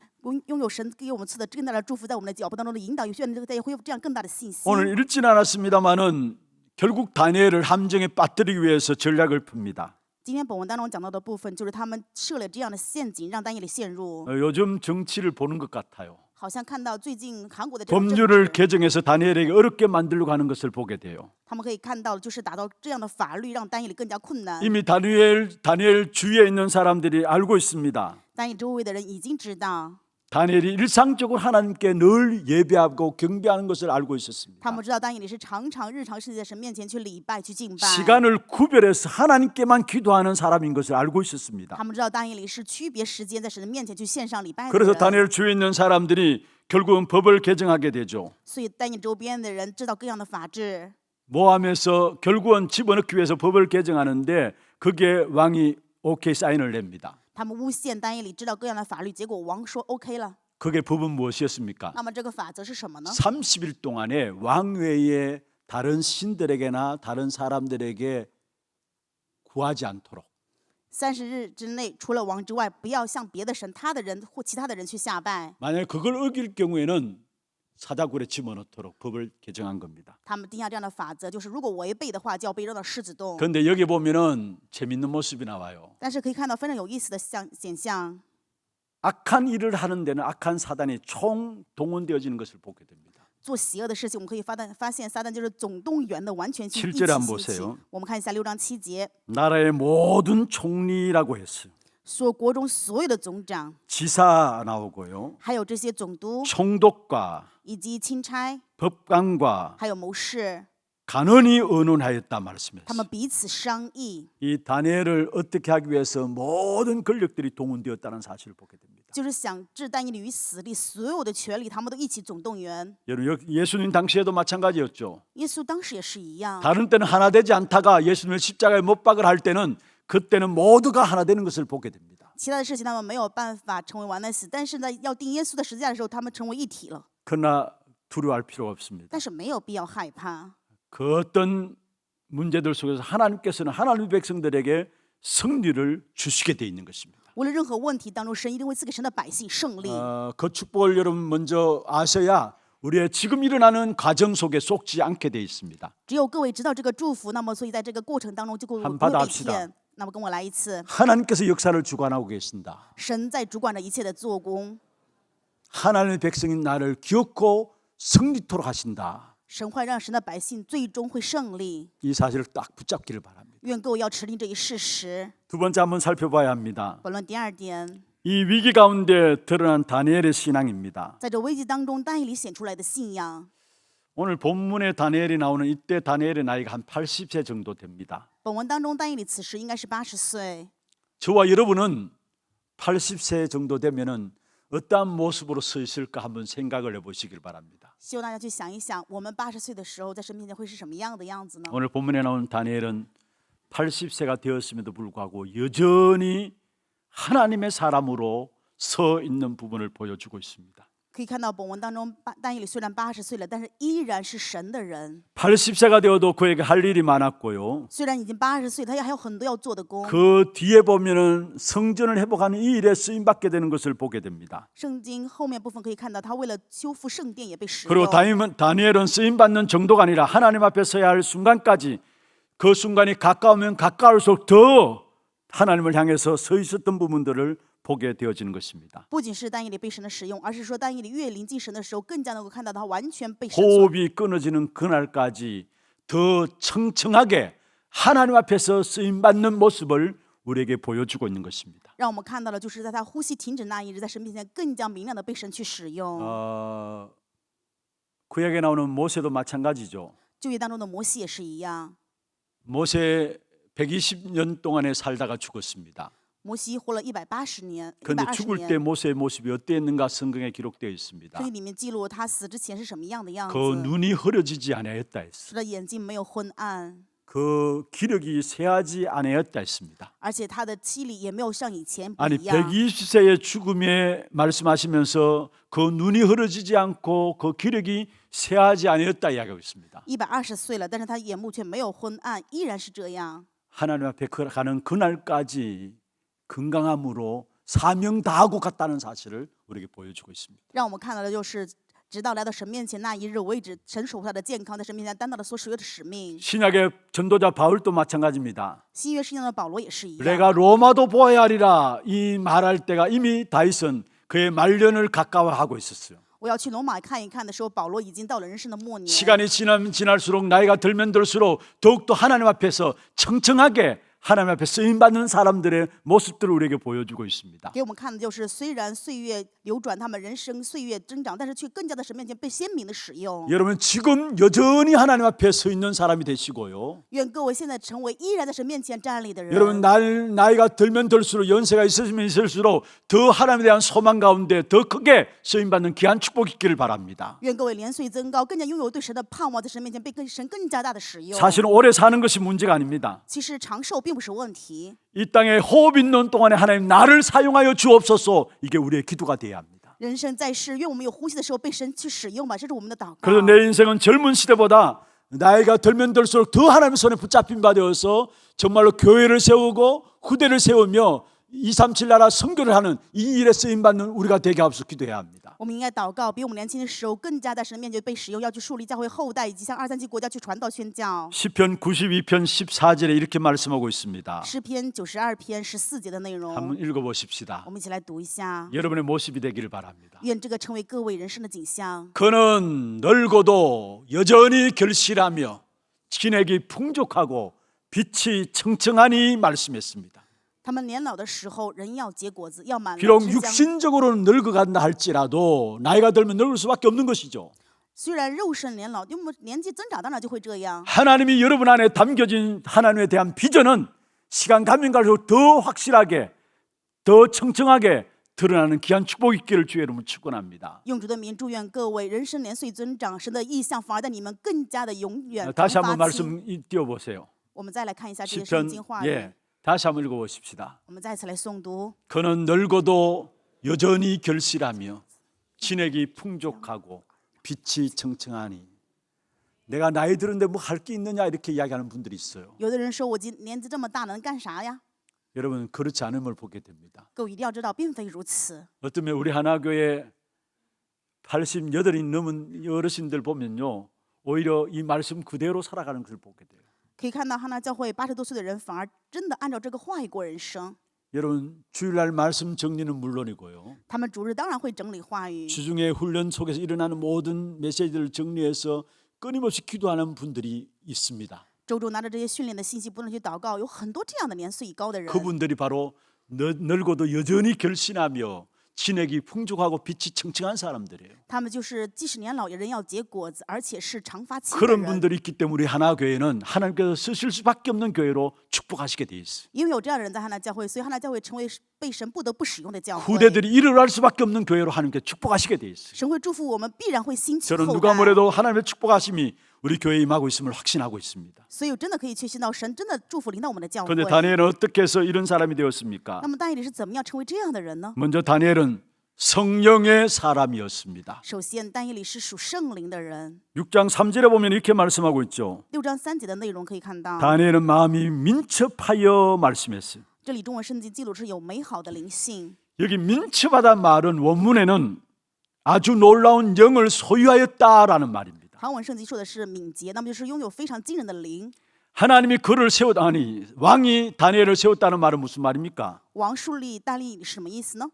拥有神给我们赐的更大的祝福，在我们的脚步当中的引导，有需要再恢复这样更大的信心。 오늘 읽지는 않았습니다마는 결국 다니엘을 함정에 빠뜨리기 위해서 전략을 풉니다. 今天本文当中讲到的部分，就是他们设了这样的陷阱，让但以理陷入。 요즘 정치를 보는 것 같아요. 好像看到最近韩国的这种政 법률을 治， 개정해서 다니엘에게 어렵게 만들려고 하는 것을 보게 돼요. 他们可以看到，就是达到这样的法律，让但以理更加困难。 이미 다니엘 주위에 있는 사람들이 알고 있습니다. 但以理周围的人已经知道， 다니엘이 일상적으로 하나님께 늘 예배하고 경배하는 것을 알고 있었습니다. 他们知道但以理是常常日常是在神面前去礼拜、去敬拜。 시간을 구별해서 하나님께만 기도하는 사람인 것을 알고 있었습니다. 他们知道但以理是区别时间在神的面前去献上礼拜的 그래서 人。 다니엘 주위에 있는 사람들이 결국은 법을 개정하게 되죠. 所以但以理周边的人知道各样的法制， 모함에서 결국은 집어넣기 위해서 법을 개정하는데 그게 왕이 오케이 사인을 냅니다. 他们诬陷但以理知道各样的法律，结果王说 OK 了。 그게 법은 무엇이었습니까? 那么这个法则是什么呢？ 30일 동안에 왕 외에 다른 신들에게나 다른 사람들에게 구하지 않도록 30日之内，除了王之外，不要向别的神、他的人或其他的人去下拜。 만약에 그걸 어길 경우에는 사자굴에 집어넣도록 법을 개정한 겁니다. 他们定下这样的法则，就是如果违背的话，就要被扔到狮子洞。 그런데 여기 보면은 재밌는 모습이 나와요. 但是可以看到非常有意思的显象， 악한 일을 하는 데는 악한 사단이 총동원되어지는 것을 보게 됩니다. 做邪恶的事情，我们可以发现撒旦就是总动员的，完全性一起 7절에 한번 兴起 보세요. 。我们看一下6章7节， 나라의 모든 총리라고 했어요. 说国中所有的总长， 지사 나오고요. 还有这些总督， 총독과 以及钦差， 법관과 还有谋士， 간언히 의논하였다 他 말씀했어요. 们彼此商议， 이 다니엘을 어떻게 하기 위해서 모든 권력들이 동원되었다는 사실을 보게 됩니다. 就是想置但以理于死地，所有的权力他们都一起总动员。 여러분 예수님 당시에도 마찬가지였죠. 耶稣当时也是一样， 다른 때는 하나 되지 않다가 예수님을 십자가에 못 박을 할 때는 그때는 모두가 하나 되는 것을 보게 됩니다. 其他的事情他们没有办法成为完的死，但是呢，要定耶稣的十字架的时候，他们成为一体了。 그러나 두려워할 필요가 없습니다. 但是没有必要害怕， 그 어떤 문제들 속에서 하나님께서는 하나님의 백성들에게 승리를 주시게 돼 있는 것입니다. 无论任何问题当中，神一定会赐给神的百姓胜利。 그 축복을 여러분 먼저 아셔야 우리의 지금 일어나는 과정 속에 속지 않게 돼 있습니다. 只有各位知道这个祝福，那么所以在这个过程当中就不 한번 会 받아 被 합시다. 骗。那么跟我来一次， 하나님께서 역사를 주관하고 계신다. 神在主管着一切的做工， 하나님의 백성인 나를 기억고 승리토록 하신다. 神会让神的百姓最终会胜利。 이 사실을 딱 붙잡기를 바랍니다. 愿各位要持定这一事实。 두 번째 한번 살펴봐야 합니다. 本论第二点， 이 위기 가운데 드러난 다니엘의 신앙입니다. 在这危机当中，但以理显出来的信仰。 오늘 본문에 다니엘이 나오는 이때 다니엘의 나이가 한 80세 정도 됩니다. 本文当中，但以理此时应该是80岁。 저와 여러분은 80세 정도 되면은 어떠한 모습으로 서 있을까 한번 생각을 해보시길 바랍니다. 希望大家去想一想，我们80岁的时候，在神面前会是什么样的样子呢？ 오늘 본문에 나온 다니엘은 80세가 되었음에도 불구하고 여전히 하나님의 사람으로 서 있는 부분을 보여주고 있습니다. 可以看到本文当中，但以理虽然80岁了，但是依然是神的人。 80세가 되어도 그에게 할 일이 많았고요. 虽然已经80岁，他还有很多要做的工。 그 뒤에 보면은 성전을 회복하는 이 일에 쓰임 받게 되는 것을 보게 됩니다. 圣经后面部分可以看到，他为了修复圣殿也被使 그리고 用。 다니엘은 쓰임 받는 정도가 아니라 하나님 앞에 서야 할 순간까지 그 순간이 가까우면 가까울수록 더 하나님을 향해서 서 있었던 부분들을 보게 되어지는 것입니다. 不仅是但以理被神的使用，而是说但以理越临近神的时候，更加能够看到他完全被神所 호흡이 끊어지는 그날까지 더 청청하게 하나님 앞에서 쓰임 받는 모습을 우리에게 보여주고 있는 것입니다. 让我们看到了，就是在他呼吸停止那一日，在神面前更加明亮的被神去使用。 구약에 나오는 모세도 마찬가지죠. 旧约当中的摩西也是一样， 모세 120년 동안에 살다가 죽었습니다. 摩西活了180年， 그런데 120 죽을 때 年。 모세의 모습이 어땠는가 성경에 기록되어 있습니다. 圣经里面记录他死之前是什么样的样子， 그 눈이 흐려지지 아니하였다 했어. 他的眼睛没有昏暗， 그 기력이 쇠하지 아니었다 했습니다. 而且他的气力也没有像以前不 아니 一样。 120세의 죽음에 말씀하시면서 그 눈이 흐려지지 않고 그 기력이 쇠하지 아니었다 이야기하고 있습니다. 120岁了，但是他眼目却没有昏暗，依然是这样。 하나님 앞에 가는 그날까지 건강함으로 사명 다하고 갔다는 사실을 우리에게 보여주고 있습니다. 让我们看到的就是直到来到神面前那一日为止，神守护他的健康，在神面前担当了所属的使命。 신약의 전도자 바울도 마찬가지입니다. 新约圣经的保罗也是一样。 내가 로마도 보아야 하리라 이 말할 때가 이미 다윗은 그의 말년을 가까워하고 있었어요. 我要去罗马看一看的时候，保罗已经到了人生的末年。 시간이 지날수록 나이가 들면 들수록 더욱더 하나님 앞에서 청청하게 하나님 앞에 쓰임받는 사람들의 모습들을 우리에게 보여주고 있습니다. 给我们看的就是，虽然岁月流转，他们人生岁月增长，但是却更加在神面前被鲜明的使用。 여러분 지금 여전히 하나님 앞에 서 있는 사람이 되시고요. 愿各位现在成为依然在神面前站立的人。 여러분 나이가 들면 들수록 연세가 있으면 있을수록 더 하나님에 대한 소망 가운데 더 크게 쓰임받는 귀한 축복이 있기를 바랍니다. 愿各位年岁增高，更加拥有对神的盼望，在神面前被神更加大的使用。 사실은 오래 사는 것이 문제가 아닙니다. 其实长寿并不是问题。 이 땅에 호흡 있는 동안에 하나님 나를 사용하여 주옵소서 이게 우리의 기도가 되어야 합니다. 人生在世，愿我们有呼吸的时候被神去使用吧，这是我们的祷告。 그래서 내 인생은 젊은 시대보다 나이가 들면 들수록 더 하나님의 손에 붙잡힌 바 되어서 정말로 교회를 세우고 후대를 세우며 237 나라 선교를 하는 이 일에 쓰임받는 우리가 되게 하옵소서 기도해야 합니다. 我们应该祷告，比我们年轻的时候更加在神面前被使用，要去树立教会后代，以及向237国家去传道宣教。 시편 92편 14절에 이렇게 말씀하고 있습니다. 诗篇92篇14节的内容， 한번 읽어보십시다. 我们一起来读一下。 여러분의 모습이 되기를 바랍니다. 愿这个成为各位人生的景象。 그는 늙어도 여전히 결실하며 진액이 풍족하고 빛이 청청하니 말씀했습니다. 他们年老的时候，人要结果子，要满了 비록 枝浆。 육신적으로는 늙어간다 할지라도 나이가 들면 늙을 수밖에 없는 것이죠. 虽然肉身年老，因为我们年纪增长，当然就会这样。 하나님이 여러분 안에 담겨진 하나님에 대한 비전은 시간 가면 갈수록 더 확실하게 더 청청하게 드러나는 귀한 축복이 있기를 주의 이름으로 축원합니다. 用主的名祝愿各位人生年岁增长，神的意象反而在你们更加的永远 다시 한번 发青。 말씀 띄워보세요. 我们再来看一下这些 시편 圣经话语， 다시 한번 읽어보십시다. 我们再次来诵读。 그는 늙어도 여전히 결실하며 진액이 풍족하고 빛이 청청하니. 내가 나이 들은데 뭐 할 게 있느냐 이렇게 이야기하는 분들이 있어요. 有的人说我年纪这么大，能干啥呀？ 여러분 그렇지 않음을 보게 됩니다. 各位一定要知道，并非如此。 어쩌면 우리 하나교회 88이 넘은 어르신들 보면요, 오히려 이 말씀 그대로 살아가는 것을 보게 돼요. 可以看到哈纳教会80多岁的人，反而真的按照这个话语过人生。 여러분 주일날 말씀 정리는 물론이고요, 他们主日当然会整理话语， 주중에 훈련 속에서 일어나는 모든 메시지를 정리해서 끊임없이 기도하는 분들이 있습니다. 周周拿着这些训练的信息，不断去祷告。有很多这样的年岁已高的人， 그분들이 바로 늙어도 여전히 결신하며 진액이 풍족하고 빛이 청청한 사람들이에요. 他们就是即使年老，人要结果子，而且是常发青的 그런 人。 분들이 있기 때문에 우리 하나교회는 하나님께서 쓰실 수밖에 없는 교회로 축복하시게 돼 있어요. 因为有这样的人在哈纳教会，所以哈纳教会成为被神不得不使用的教会。 후대들이 일어날 수밖에 없는 교회로 하나님께 축복하시게 돼 있어요. 神会祝福我们，必然会兴起 저는 后 누가 代。 뭐래도 하나님의 축복하심이 우리 교회에 임하고 있음을 확신하고 있습니다. 所以我真的可以确信到，神真的祝福临到我们的教会。 그런데 다니엘은 어떻게 해서 이런 사람이 되었습니까? 那么但以理是怎么样成为这样的人呢？ 먼저 다니엘은 성령의 사람이었습니다. 首先，但以理是属圣灵的人。 6장 3절에 보면 이렇게 말씀하고 있죠. 6章3节的内容可以看到， 다니엘은 마음이 민첩하여 말씀했어요. 这里中文圣经记录是有美好的灵性。 여기 민첩하다는 말은 원문에는 아주 놀라운 영을 소유하였다라는 말입니다. 韩文圣经说的是敏捷，那么就是拥有非常惊人的灵。 하나님이 그를 세웠다니, 왕이 다니엘을 세웠다는 말은 무슨 말입니까? 王树立但以理是什么意思呢？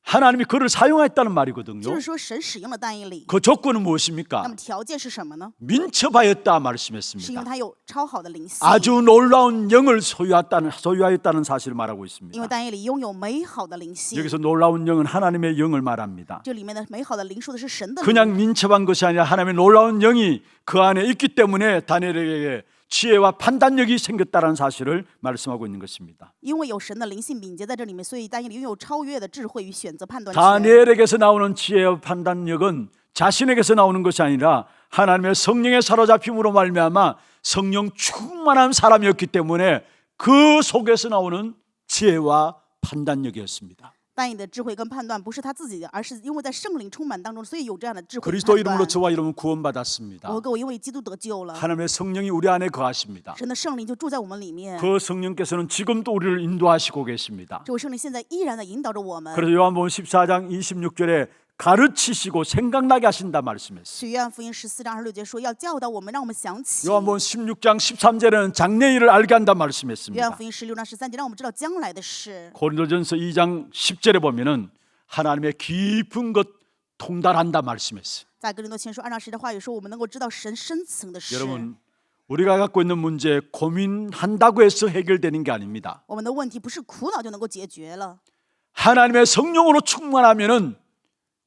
하나님이 그를 사용했다는 말이거든요. 就是说神使用了但以理。 그 조건은 那 무엇입니까? 么条件是什么呢？ 민첩하였다 是因为 말씀했습니다. 他有超好的灵性， 아주 놀라운 영을 소유하였다는 사실을 말하고 因为 있습니다. 但以理拥有美好的灵性。 여기서 놀라운 영은 하나님의 영을 말합니다. 这里面的美好的灵说的是神的灵， 그냥 민첩한 것이 아니라 하나님의 놀라운 영이 그 안에 있기 때문에 다니엘에게 지혜와 판단력이 생겼다는 사실을 말씀하고 있는 것입니다. 因为有神的灵性敏捷在这里面，所以但以理拥有超越的智慧与选择判断权。 다니엘에게서 나오는 지혜와 판단력은 자신에게서 나오는 것이 아니라 하나님의 성령의 사로잡힘으로 말미암아 성령 충만한 사람이었기 때문에 그 속에서 나오는 지혜와 판단력이었습니다. 但以的智慧跟判断不是他自己的，而是因为在圣灵充满当中，所以有这样的智慧 그리스도 判 이름으로 断。 저와 여러분 구원받았습니다. 我和各位因为基督得救了， 하나님의 성령이 우리 안에 거하십니다. 神的圣灵就住在我们里面。 그 성령께서는 지금도 우리를 인도하시고 계십니다. 这位圣灵现在依然的引导着我们。 그래서 요한복음 14장 26절에 가르치시고 생각나게 하신다 말씀했어요. 许约翰福音14章26节说，要教导我们，让我们想起。 요한복음 16장 13절에는 장래일을 알게 한다 约翰 말씀했습니다. 福音16章13节，让我们知道将来的事。 고린도전서 2장 10절에 보면은 하나님의 깊은 것 통달한다 말씀했어요. 在哥林多前书2章10的话语说，我们能够知道神深层的事。 여러분, 우리가 갖고 있는 문제 고민한다고 해서 해결되는 게 아닙니다. 我们的问题不是苦恼就能够解决了， 하나님의 성령으로 충만하면은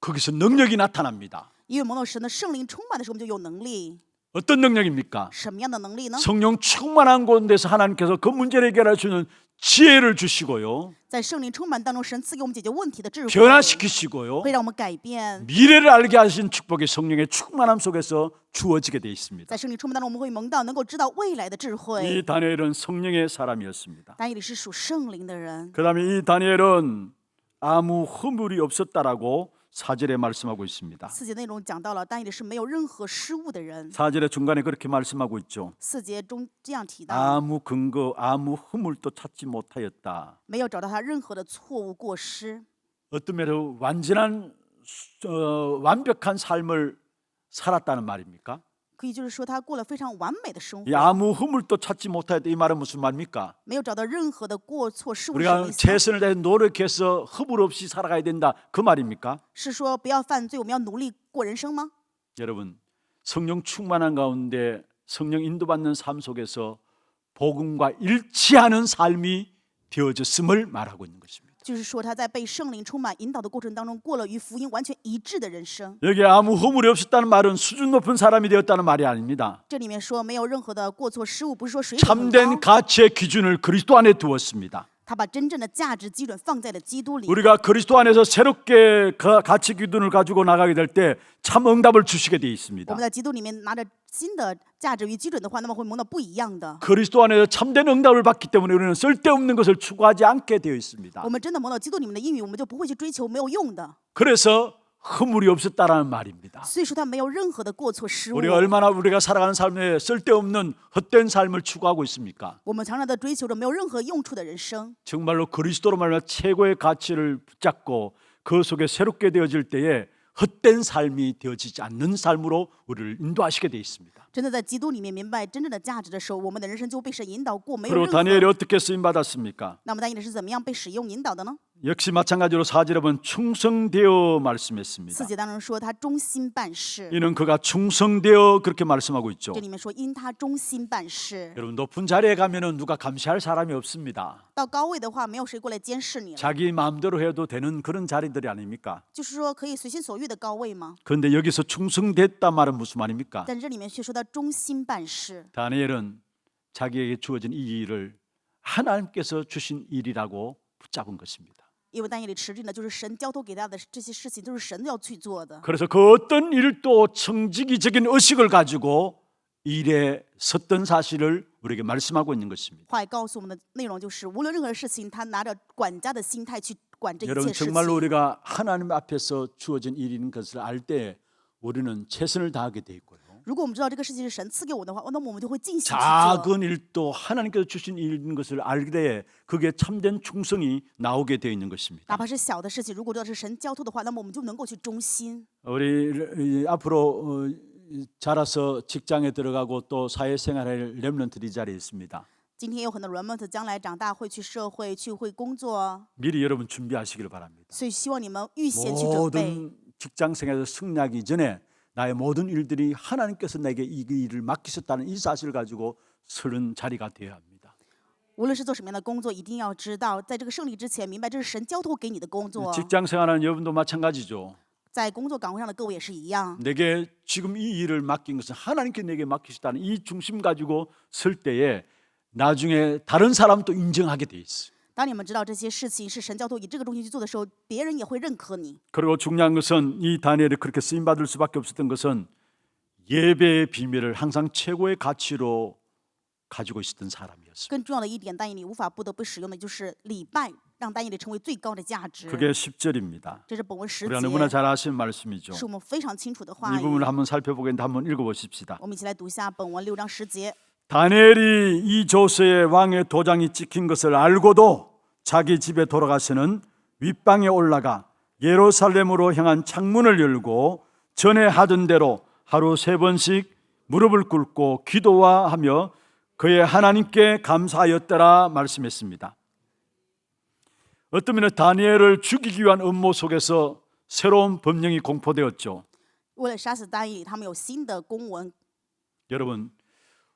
거기서 능력이 나타납니다. 因为蒙到神的圣灵充满的时候，我们就有能力。 어떤 능력입니까? 什么样的能力呢？ 성령 충만한 곳에서 하나님께서 그 문제를 해결할 수 있는 지혜를 주시고요. 在圣灵充满当中，神赐给我们解决问题的智慧， 변화시키시고요. 会让我们改变。 미래를 알게 하신 축복이 성령의 충만함 속에서 주어지게 되어 있습니다. 在圣灵充满当中，我们会蒙到能够知道未来的智慧。 이 다니엘은 성령의 사람이었습니다. 但以理是属圣灵的人。 그다음에 이 다니엘은 아무 허물이 없었다라고 4절에 말씀하고 있습니다. 4节内容讲到了，但以理是没有任何失误的人。 4절의 중간에 그렇게 말씀하고 있죠. 4节中这样提到， 아무 근거, 아무 허물도 찾지 못하였다. 没有找到他任何的错误过失。 어떤 면으로 완전한 완벽한 삶을 살았다는 말입니까? 可以就是说，他过了非常完美的生 이 活， 아무 허물도 찾지 못하였다 이 말은 무슨 말입니까? 没有找到任何的过错失误是什么 우리가 意思呢？ 최선을 다해 노력해서 허물 없이 살아가야 된다 그 말입니까? 是说不要犯罪，我们要努力过人生吗？ 여러분, 성령 충만한 가운데 성령 인도받는 삶 속에서 복음과 일치하는 삶이 되어졌음을 말하고 있는 것입니다. 就是说他在被圣灵充满引导的过程当中，过了与福音完全一致的人生。 여기 아무 허물이 없었다는 말은 수준 높은 사람이 되었다는 말이 아닙니다. 这里面说没有任何的过错失误，不是说水准很 참된 高， 가치의 기준을 그리스도 안에 두었습니다. 他把真正的价值基准放在了基督里。 우리가 그리스도 안에서 새롭게 그 가치 기준을 가지고 나가게 될 때 참 응답을 주시게 되어 我 있습니다. 们在基督里面拿着新的价值与基准的话，那么会蒙到不一样的。 그리스도 안에서 참된 응답을 받기 때문에 우리는 쓸데없는 것을 추구하지 않게 되어 있습니다. 我们真的蒙到基督里面的应允，我们就不会去追求没有用的。 그래서 허물이 없었다라는 말입니다. 所以说他没有任何的过错失误。 우리가 얼마나 우리가 살아가는 삶에 쓸데없는 헛된 삶을 추구하고 있습니까? 我们常常的追求着没有任何用处的人生。 정말로 그리스도로 말하면 최고의 가치를 붙잡고 그 속에 새롭게 되어질 때에 헛된 삶이 되어지지 않는 삶으로 우리를 인도하시게 되어 있습니다. 真的在基督里面明白真正的价值的时候，我们的人生就被神引导过，没有 그리고 任 다니엘이 何。 어떻게 쓰임 받았습니까? 那么但以理是怎么样被使用引导的呢？ 역시 마찬가지로 4절에 보면 충성되어 말씀했습니다. 4节当中说他忠心办事， 이는 그가 충성되어 그렇게 말씀하고 있죠. 这里面说因他忠心办事。 여러분 높은 자리에 가면은 누가 감시할 사람이 없습니다. 到高位的话，没有谁过来监视你了， 자기 마음대로 해도 되는 그런 자리들이 아닙니까? 就是说可以随心所欲的高位吗？ 그런데 여기서 충성됐다 말은 무슨 말입니까? 但这里面却说到忠心办事。 다니엘은 자기에게 주어진 이 일을 하나님께서 주신 일이라고 붙잡은 것입니다. 因为但以理持定的就是神交托给他的这些事情，都是神要去做的。 그래서 그 어떤 일도 청지기적인 의식을 가지고 일에 섰던 사실을 우리에게 말씀하고 있는 것입니다. 话语告诉我们的内容就是，无论任何事情，他拿着管家的心态去管这一 여러분 切事 정말로 情。 우리가 하나님 앞에서 주어진 일인 것을 알 때 우리는 최선을 다하게 돼 있고요. 如果我们知道这个事情是神赐给我的话，那么我们就会尽心去做。 작은 일도 하나님께서 주신 일인 것을 알 때 그게 참된 충성이 나오게 되어 있는 哪 것입니다. 怕是小的事情，如果知道是神交托的话，那么我们就能够去忠心。 우리 앞으로 자라서 직장에 들어가고 또 사회생활할 렘넌트들이 이 자리에 있습니다. 今天有很多 remnant 将来长大会去社会去会工作， 미리 여러분 준비하시길 바랍니다. 所以希望你们预先去准备。 모든 직장생활에서 승리하기 전에 나의 모든 일들이 하나님께서 내게 이 일을 맡기셨다는 이 사실을 가지고 서는 자리가 되어야 합니다. 无论是做什么样的工作，一定要知道，在这个胜利之前，明白这是神交托给你的工作。 직장생활하는 여러분도 마찬가지죠. 在工作岗位上的各位也是一样。 내게 지금 이 일을 맡긴 것은 하나님께 내게 맡기셨다는 이 중심 가지고 설 때에 나중에 다른 사람도 인정하게 돼 있어요. 当你们知道这些事情是神交托以这个中心去做的时候，别人也会认可你。 그리고 중요한 것은 이 다니엘이 그렇게 쓰임 받을 수밖에 없었던 것은 예배의 비밀을 항상 최고의 가치로 가지고 있었던 사람이었습니다. 更重要的一点，但以理无法不得不使用的就是礼拜，让但以理成为最高的价值。 그게 10절입니다. 这是本文10 우리가 너무나 节， 잘 아시는 말씀이죠. 是我们非常清楚的 이 话语。 부분을 한번 살펴보겠는데 한번 읽어보십시다. 我们一起来读一下本文6章10节。 다니엘이 이 조서에 왕의 도장이 찍힌 것을 알고도 자기 집에 돌아가서는 윗방에 올라가 예루살렘으로 향한 창문을 열고 전에 하던 대로 하루 3번씩 무릎을 꿇고 기도하며 그의 하나님께 감사하였더라 말씀했습니다. 어떤 면에 다니엘을 죽이기 위한 음모 속에서 새로운 법령이 공포되었죠. 为了杀死但以理，他们有新的公文。 여러분,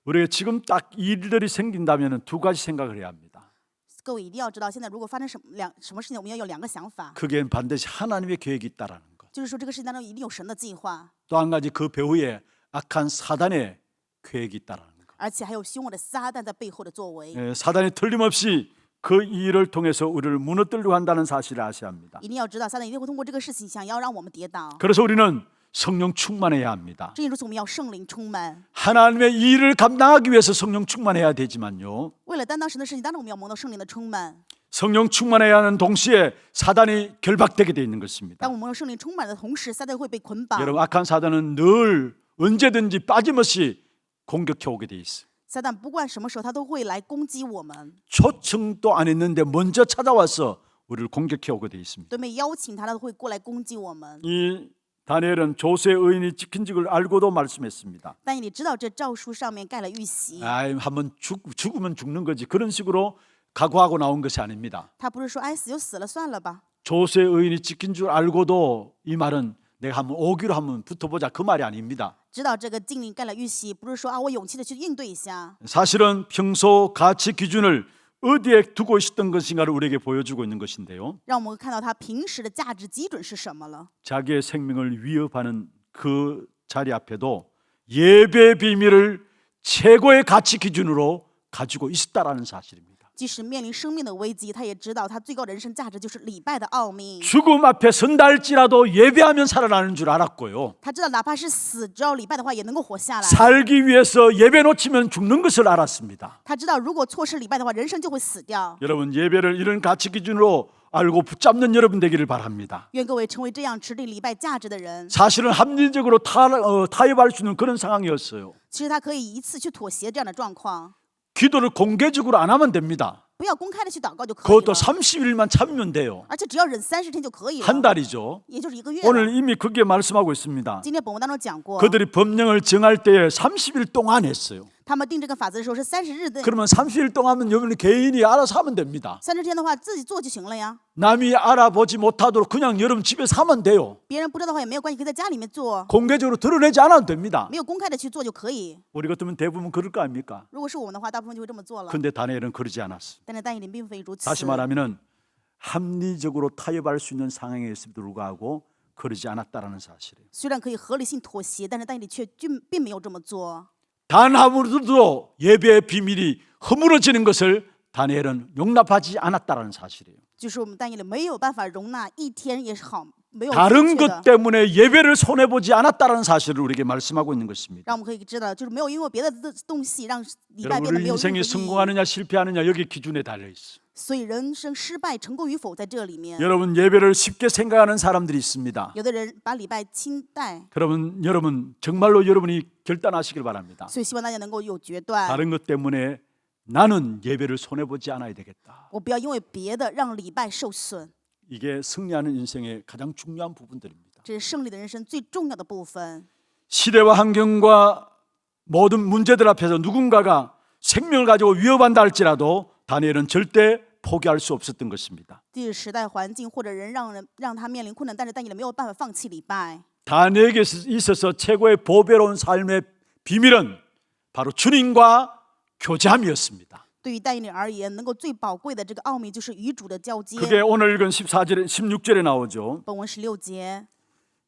우리가 지금 딱 이 일들이 생긴다면 두 가지 생각을 해야 합니다. 各位一定要知道，现在如果发生什么事情，我们要有2个想法， 그게 반드시 하나님의 계획이 있다라는 것. 就是说这个事情当中一定有神的计划， 또 한 가지 그 배후에 악한 사단의 계획이 있다라는 것. 而且还有凶恶的撒旦在背后的作为。 사단이 틀림없이 그 일을 통해서 우리를 무너뜨리려고 한다는 사실을 아셔야 합니다. 一定要知道，撒旦一定会通过这个事情想要让我们跌倒。 그래서 우리는 성령 충만해야 합니다. 正因如此，我们要圣灵充满。 하나님의 이 일을 감당하기 위해서 성령 충만해야 되지만요. 为了担当神的事情，当然我们要蒙到圣灵的充满。 성령 충만해야 하는 동시에 사단이 결박되게 되어 있는 것입니다. 当我们蒙到圣灵充满的同时，撒旦会被捆绑。 여러분, 악한 사단은 늘 언제든지 빠짐없이 공격해 오게 돼 있어요. 撒旦不管什么时候，他都会来攻击我们。 초청도 안 했는데 먼저 찾아와서 우리를 공격해 오게 돼 있습니다. 都没邀请他，他都会过来攻击我们。 이 다니엘은 조세 의인이 찍힌 적을 알고도 말씀했습니다. 但以理知道这诏书上面盖了玉玺， 한번 죽으면 죽는 거지, 그런 식으로 각오하고 나온 것이 아닙니다. 他不是说哎死就死了算了吧。 조세 의인이 찍힌 줄 알고도 이 말은 내가 한번 오기로 한번 붙어보자, 그 말이 아닙니다. 知道这个禁令盖了玉玺，不是说啊我勇气的去应对一下， 사실은 평소 가치 기준을 어디에 두고 있었던 것인가를 우리에게 보여주고 있는 것인데요. 让我们看到他平时的价值基准是什么了。 자기의 생명을 위협하는 그 자리 앞에도 예배 비밀을 최고의 가치 기준으로 가지고 있었다라는 사실입니다. 即使面临生命的危机，他也知道他最高的人生价值就是礼拜的奥秘。 죽음 앞에 선다 할지라도 예배하면 살아나는 줄 알았고요. 他知道哪怕是死，只要礼拜的话也能够活下来。 살기 위해서 예배 놓치면 죽는 것을 알았습니다. 他知道如果错失礼拜的话，人生就会死掉。 여러분, 예배를 이런 가치 기준으로 알고 붙잡는 여러분 되기를 바랍니다. 愿各位成为这样持定礼拜价值的人。 사실은 합리적으로 타협할 수 있는 그런 상황이었어요. 其实他可以一次去妥协这样的状况， 기도를 공개적으로 안 하면 됩니다. 不要公开的去祷告就可以 그것도 了， 30일만 참으면 돼요. 而且只要忍30天就可以了， 한 달이죠. 也就是1个月了。 오늘 이미 그게 말씀하고 있습니다. 今天本文当中讲过， 그들이 법령을 정할 때에 30일 동안 했어요. 他们定这个法则的时候是30日的， 그러면 30일 동안은 여러분 개인이 알아서 하면 됩니다. 30天的话自己做就行了呀。 남이 알아보지 못하도록 그냥 여러분 집에서 하면 돼요. 别人不知道的话也没有关系，可以在家里面做， 공개적으로 드러내지 않아도 됩니다. 没有公开的去做就可以。 우리 같으면 대부분 그럴 거 아닙니까? 如果是我们的话，大部分就会这么做了。 근데 다니엘은 그러지 않았어요. 但是但以理并非如此。 다시 말하면은 합리적으로 타협할 수 있는 상황에 있음에도 불구하고 그러지 않았다라는 사실이에요. 虽然可以合理性妥协，但是但以理却并没有这么做。 단 하루도 예배의 비밀이 허물어지는 것을 다니엘은 용납하지 않았다라는 사실이에요. 就是我们但以理没有办法容纳一天也是好，没有 다른 正确 것 的， 때문에 예배를 손해 보지 않았다라는 사실을 우리에게 말씀하고 있는 것입니다. 让我们可以知道，就是没有因为别的东西让礼拜 여러분, 变得 우리 没有任何 인생이 意义。 성공하느냐 실패하느냐 여기 기준에 달려 있어. 所以人生失败、成功与否在这里面。 여러분, 예배를 쉽게 생각하는 사람들이 있습니다. 有的人把礼拜轻待， 그러면 여러분 정말로 여러분이 결단하시길 바랍니다. 所以希望大家能够有决断。 다른 것 때문에 나는 예배를 손해 보지 않아야 되겠다. 我不要因为别的让礼拜受损， 이게 승리하는 인생의 가장 중요한 부분들입니다. 这是胜利的人生最重要的部分。 시대와 환경과 모든 문제들 앞에서 누군가가 생명을 가지고 위협한다 할지라도 다니엘은 절대 포기할 수 없었던 것입니다. 即使时代环境或者人让他面临困难，但是但以理没有办法放弃礼拜。 다니엘에게 있어서 최고의 보배로운 삶의 비밀은 바로 주님과 교제함이었습니다. 对于但以理而言，能够最宝贵的这个奥秘就是与主的交接。 그게 오늘 읽은 14절에 16절에 나오죠. 本文16节，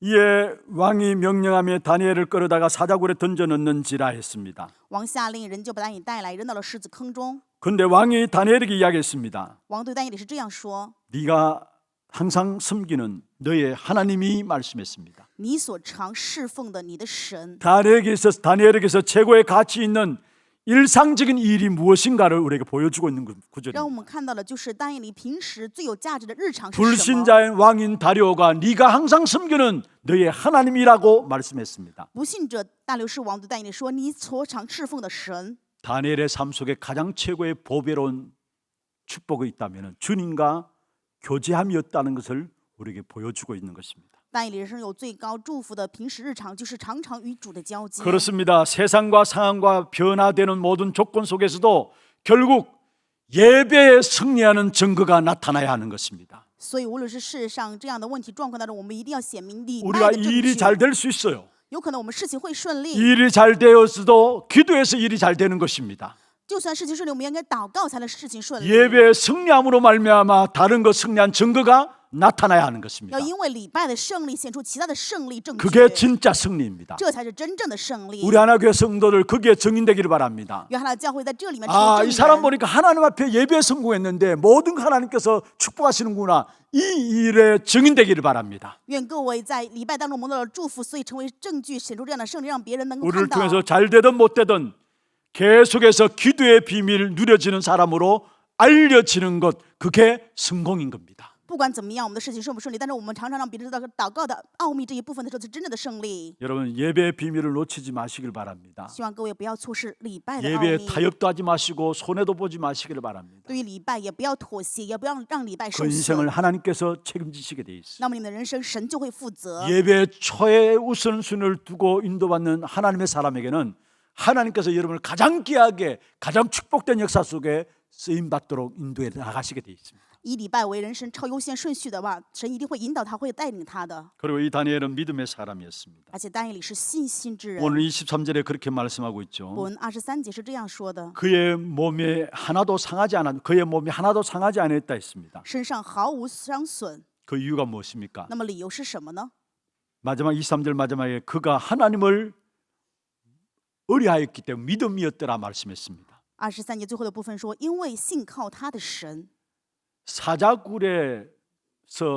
이에 왕이 명령하며 다니엘을 끌어다가 사자굴에 던져 넣는지라 했습니다. 王下令人就把但以理带来，扔到了狮子坑中。 그런데 왕이 다니엘에게 이야기했습니다. 王对但以理是这样说： 네가 항상 섬기는 너의 하나님이 말씀했습니다. 你所常侍奉的你的神， 다니엘에게서 최고의 가치 있는 일상적인 일이 무엇인가를 우리에게 보여주고 있는 让我 구절입니다. 们看到的就是但以理平时最有价值的日常是什么？ 불신자인 왕인 다리오가 네가 항상 섬기는 너의 하나님이라고 말씀했습니다. 不信者大流士王对但以理说：“你所常侍奉的神。” 다니엘의 삶 속에 가장 최고의 보배로운 축복이 있다면 주님과 교제함이었다는 것을 우리에게 보여주고 있는 것입니다. 但以理人生有最高祝福的平时日常，就是常常与主的交接。 그렇습니다. 세상과 상황과 변화되는 모든 조건 속에서도 결국 예배에 승리하는 증거가 나타나야 하는 것입니다. 所以，无论是世上这样的问题状况当中，我们一定要显明礼拜 우리가 的正 일이 确。 잘 될 수 있어요. 有可能我们事情会顺利， 일이 잘 되었어도 기도해서 일이 잘 되는 것입니다. 就算事情顺利，我们应该祷告才能事情顺利。 예배의 승리함으로 말미암아 다른 것 승리한 증거가 나타나야 하는 것입니다. 要因为礼拜的胜利显出其他的胜利证 그게 据， 진짜 승리입니다. 这才是真正的胜利。 우리 하나교회 성도들 거기에 증인되기를 바랍니다. 约翰的教会在这里面成 아, 为 이 사람 证人。 보니까 하나님 앞에 예배에 성공했는데 모든 거 하나님께서 축복하시는구나. 이 일에 증인되기를 바랍니다. 愿各位在礼拜当中蒙到了祝福，所以成为证据，显出这样的胜利，让别人能够 우리를 看到。 통해서 잘 되든 못 되든 계속해서 기도의 비밀을 누려지는 사람으로 알려지는 것, 그게 성공인 겁니다. 不管怎么样，我们的事情顺不顺利，但是我们常常让别人知道祷告的奥秘这一部分的时候，是真正的胜利。 여러분 예배의 비밀을 놓치지 마시길 바랍니다. 希望各位不要错失礼拜的奥 예배에 秘。 타협도 하지 마시고 손해도 보지 마시기를 바랍니다. 对于礼拜，也不要妥协，也不要让礼拜 그 受 인생을 损。 하나님께서 책임지시게 돼 있어요. 那么你们的人生，神就会负责。 예배 최우선순위를 두고 인도받는 하나님의 사람에게는 하나님께서 여러분을 가장 귀하게 가장 축복된 역사 속에 쓰임 받도록 인도해 나가시게 돼 있습니다. 以礼拜为人生超优先顺序的话，神一定会引导他，会带领他的。 그리고 이 다니엘은 믿음의 사람이었습니다. 而且但以理是信心之人。 오늘 23절에 그렇게 말씀하고 있죠. 本文23节是这样说的： 그의 몸이 하나도 상하지 않았다 했습니다. 身上毫无伤损。 그 이유가 무엇입니까? 那么理由是什么呢？ 마지막 23절 마지막에 그가 하나님을 의뢰하였기 때문에 믿음이었더라 말씀했습니다. 23节最后的部分说：因为信靠他的神。 사자굴에서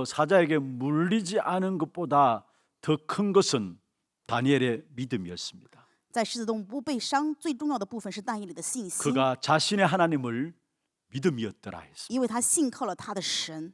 사자에게 물리지 않은 것보다 더 큰 것은 다니엘의 믿음이었습니다. 在狮子洞不被伤，最重要的部分是但以理的信心， 그가 자신의 하나님을 믿음이었더라 했습니다. 因为他信靠了他的神。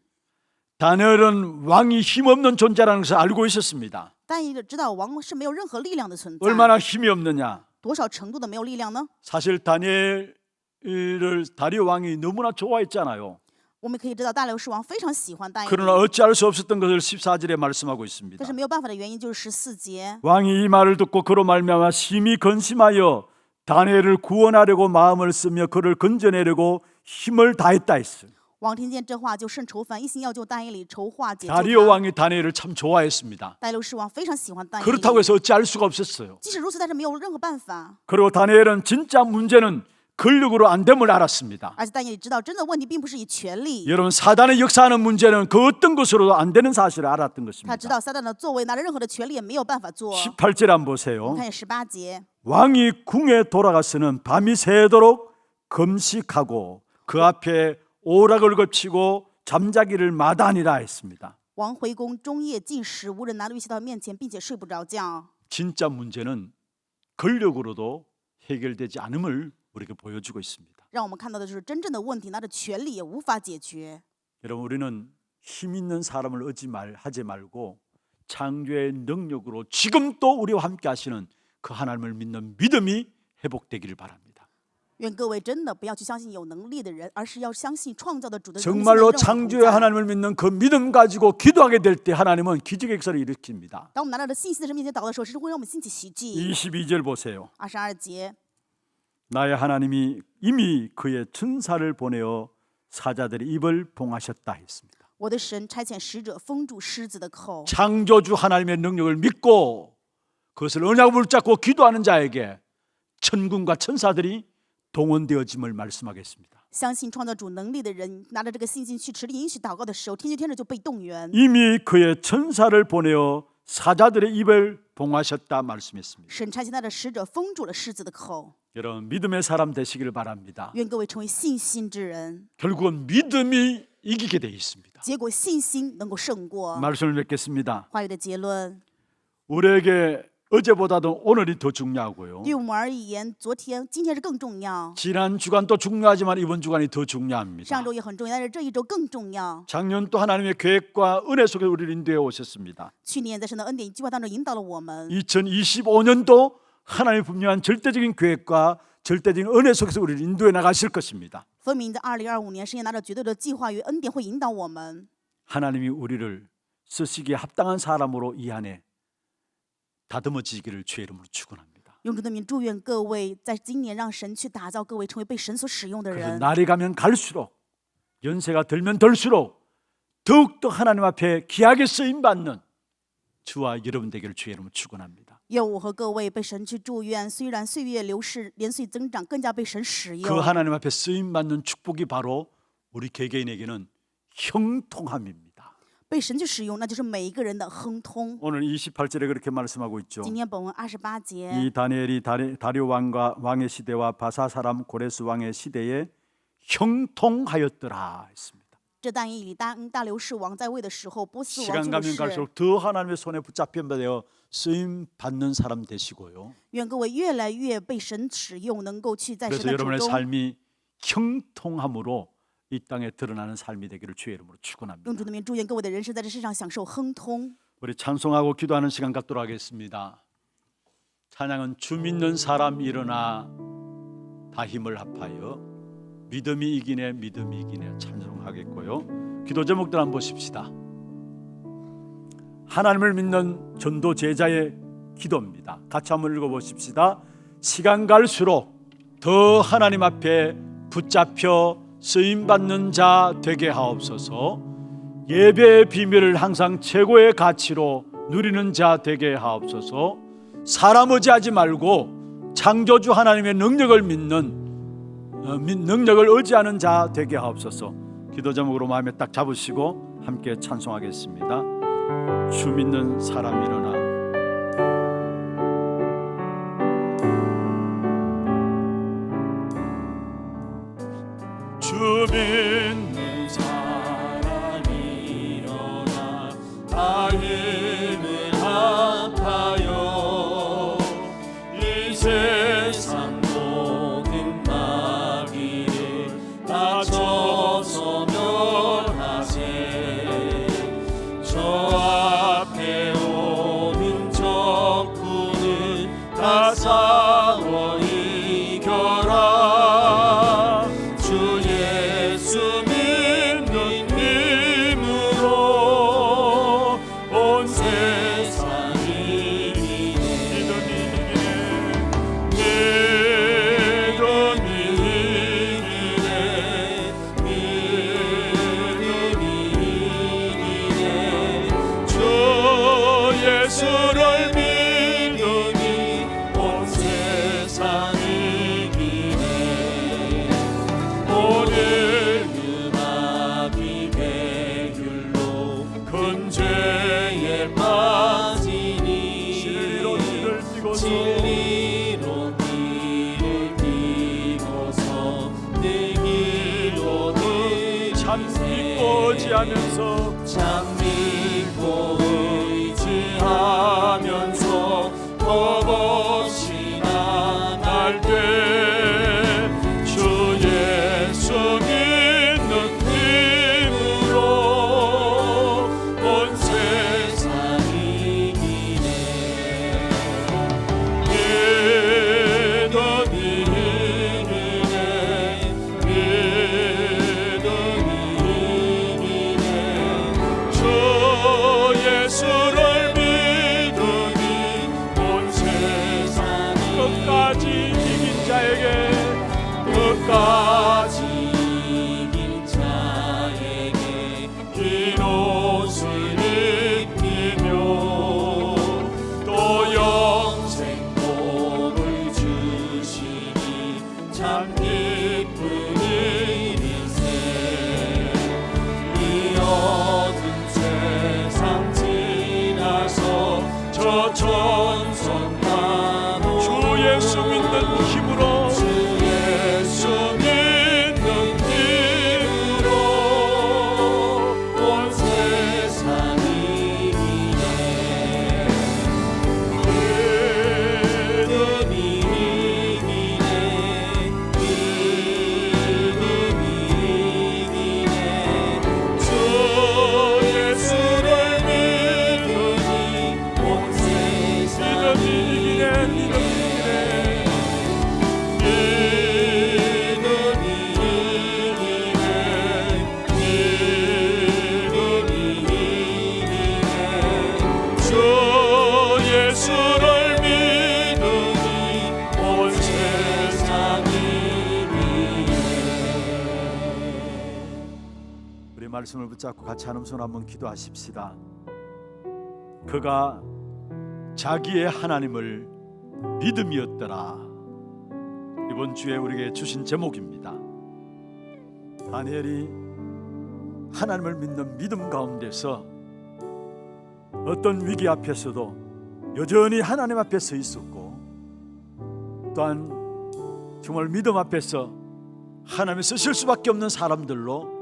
다니엘은 왕이 힘없는 존재라는 것을 알고 있었습니다. 但以理知道王是没有任何力量的存在， 얼마나 힘이 없느냐? 多少程度的没有力量呢？ 사실 다니엘을 다리오 왕이 너무나 좋아했잖아요. 我们可以知道大流士王非常喜欢但以理， 그러나 어찌할 수 없었던 것을 14절에 말씀하고 있습니다. 但是没有办法的原因就是14节。 왕이 이 말을 듣고 그로 말미암아 심히 근심하여 다니엘을 구원하려고 마음을 쓰며 그를 건져내려고 힘을 다했다 했어요. 王听见这话，就甚愁烦，一心要救但以理，筹划解救 다리오 他。 왕이 다니엘을 참 좋아했습니다. 大流士王非常喜欢但以理， 그렇다고 해서 어찌할 수가 없었어요. 即使如此，但是没有任何办法。 그리고 다니엘은 진짜 문제는 권력으로 안 됨을 알았습니다. 而且但以理知道，真的问题并不是以权力， 여러분 사단의 역사하는 문제는 그 어떤 것으로도 안 되는 사실을 알았던 他 것입니다. 知道撒旦的作为拿着任何的权利也没有办法做。 18절 한번 我 보세요. 们看18节， 왕이 궁에 돌아가서는 밤이 새도록 금식하고 그 앞에 오락을 거치고 잠자기를 마다하니라 했습니다. 王回宫终夜禁食，无人拿律器到面前，并且睡不着觉。 진짜 문제는 권력으로도 해결되지 않음을 우리에게 보여주고 있습니다. 让我们看到的就是真正的问题，拿着权力也无法解决。 여러분 우리는 힘 있는 사람을 하지 말고 창조의 능력으로 지금 또 우리와 함께 하시는 그 하나님을 믿는 믿음이 회복되기를 바랍니다. 愿各位真的不要去相信有能力的人，而是要相信创造的主的 정말로 창조의 하나님을 믿는 그 믿음 가지고 기도하게 될 때 하나님은 기적의 역사를 일으킵니다. 当我们拿着信心的神面前祷告的时候，是会让我们兴起奇迹。 22절 보세요. 22节， 나의 하나님이 이미 그의 천사를 보내어 사자들의 입을 봉하셨다 했습니다. 我的神差遣使者封住狮子的口。 창조주 하나님의 능력을 믿고 그것을 언약을 붙잡고 기도하는 자에게 천군과 천사들이 동원되어짐을 말씀하겠습니다. 相信创造主能力的人，拿着这个信心去持力允许祷告的时候，天就被动员。 이미 그의 천사를 보내어 사자들의 입을 봉하셨다 말씀했습니다. 神差遣他的使者封住了狮子的口。 여러분 믿음의 사람 되시기를 바랍니다. 愿各位成为信心之人， 결국은 믿음이 이기게 되어 있습니다. 结果信心能够胜过。 말씀을 맺겠습니다. 话语的结论， 우리에게 어제보다도 오늘이 더 중요하고요. 对我们而言，今天是更重要， 지난 주간도 중요하지만 이번 주간이 더 중요합니다. 上周也很重要，但是这一周更重要。 작년도 하나님의 계획과 은혜 속에 우리를 인도해 오셨습니다. 去年在神的恩典计划当中引导了我们， 2025년도 하나님의 분명한 절대적인 계획과 절대적인 은혜 속에서 우리를 인도해 나가실 것입니다. 分明在2025年，神也拿着绝对的计划与恩典会引导我们。 하나님이 우리를 쓰시기에 합당한 사람으로 이 안에 다듬어지기를 주의 이름으로 축원합니다. 用主的名祝愿各位在今年让神去打造各位成为被神所使用的 그래서 人。 날이 가면 갈수록 연세가 들면 들수록 더욱더 하나님 앞에 귀하게 쓰임받는 주와 여러분 되기를 주의 이름으로 축원합니다. 愿我和各位被神去祝愿，虽然岁月流逝，年岁增长，更加被神使 그 用。 하나님 앞에 쓰임받는 축복이 바로 우리 개개인에게는 형통함입니다. 被神去使用，那就是每一个人的亨通。 오늘 28절에 그렇게 말씀하고 있죠. 今天本文28节， 이 다니엘이 다리오 왕의 시대와 바사 사람 고레스 왕의 시대에 형통하였더라 했습니다. 这但以理大流士王在位的时候，波斯王 시간 去 가면 世。 갈수록 더 하나님의 손에 붙잡힌 쓰임 받는 사람 되시고요. 愿各位越来越被神使用，能够去在神 그래서 的手 여러분의 中， 삶이 형통함으로 이 땅에 드러나는 삶이 되기를 주의 이름으로 用 축원합니다. 主的名祝愿各位的人生在这世上享受亨通。 우리 찬송하고 기도하는 시간 갖도록 하겠습니다. 찬양은 주 믿는 사람 일어나 다 힘을 합하여 믿음이 이기네 믿음이 이기네 찬송하겠고요. 기도 제목들 한번 보십시다. 하나님을 믿는 전도 제자의 기도입니다. 같이 한번 읽어보십시다. 시간 갈수록 더 하나님 앞에 붙잡혀 쓰임받는 자 되게 하옵소서. 예배의 비밀을 항상 최고의 가치로 누리는 자 되게 하옵소서. 사람 의지하지 말고 창조주 하나님의 능력을 능력을 의지하는 자 되게 하옵소서. 기도 제목으로 마음에 딱 잡으시고 함께 찬송하겠습니다. 주 믿는 사람 일어나. 주 믿는 사람 일어나 다 힘을 합하여 이 세상 모든 마귀를 다 쳐서면하세. 저 앞에 오는 적군을 다 싸워 이겨라. 주 예수 믿는 힘으로 온 세상이 예수를 믿으니 온 세상이 이기네. 오늘 음악이 배율로 큰 죄에 빠지니 진리로 길을 띠고서 내 길로 참 믿고 의지하면서 하면서 겁없이 나갈 때 주 예수 믿는 힘으로 온 세상이 이기네. 믿음이 이기네. 믿음이 이기네. 주 예수를 끝까지 이긴 자에게 긴 옷을 입히며 또 영생 복을 주시니 참 기쁜 일일세. 이 어두운 세상 지나서 저 전선나무 주 예수 믿는 힘으로 주 예수 믿는 우리 말씀을 붙잡고 같이 한음 손 한번 기도하십시다. 그가 자기의 하나님을 믿음이었더라. 이번 주에 우리에게 주신 제목입니다. 다니엘이 하나님을 믿는 믿음 가운데서 어떤 위기 앞에서도 여전히 하나님 앞에 서 있었고, 또한 정말 믿음 앞에서 하나님이 쓰실 수밖에 없는 사람들로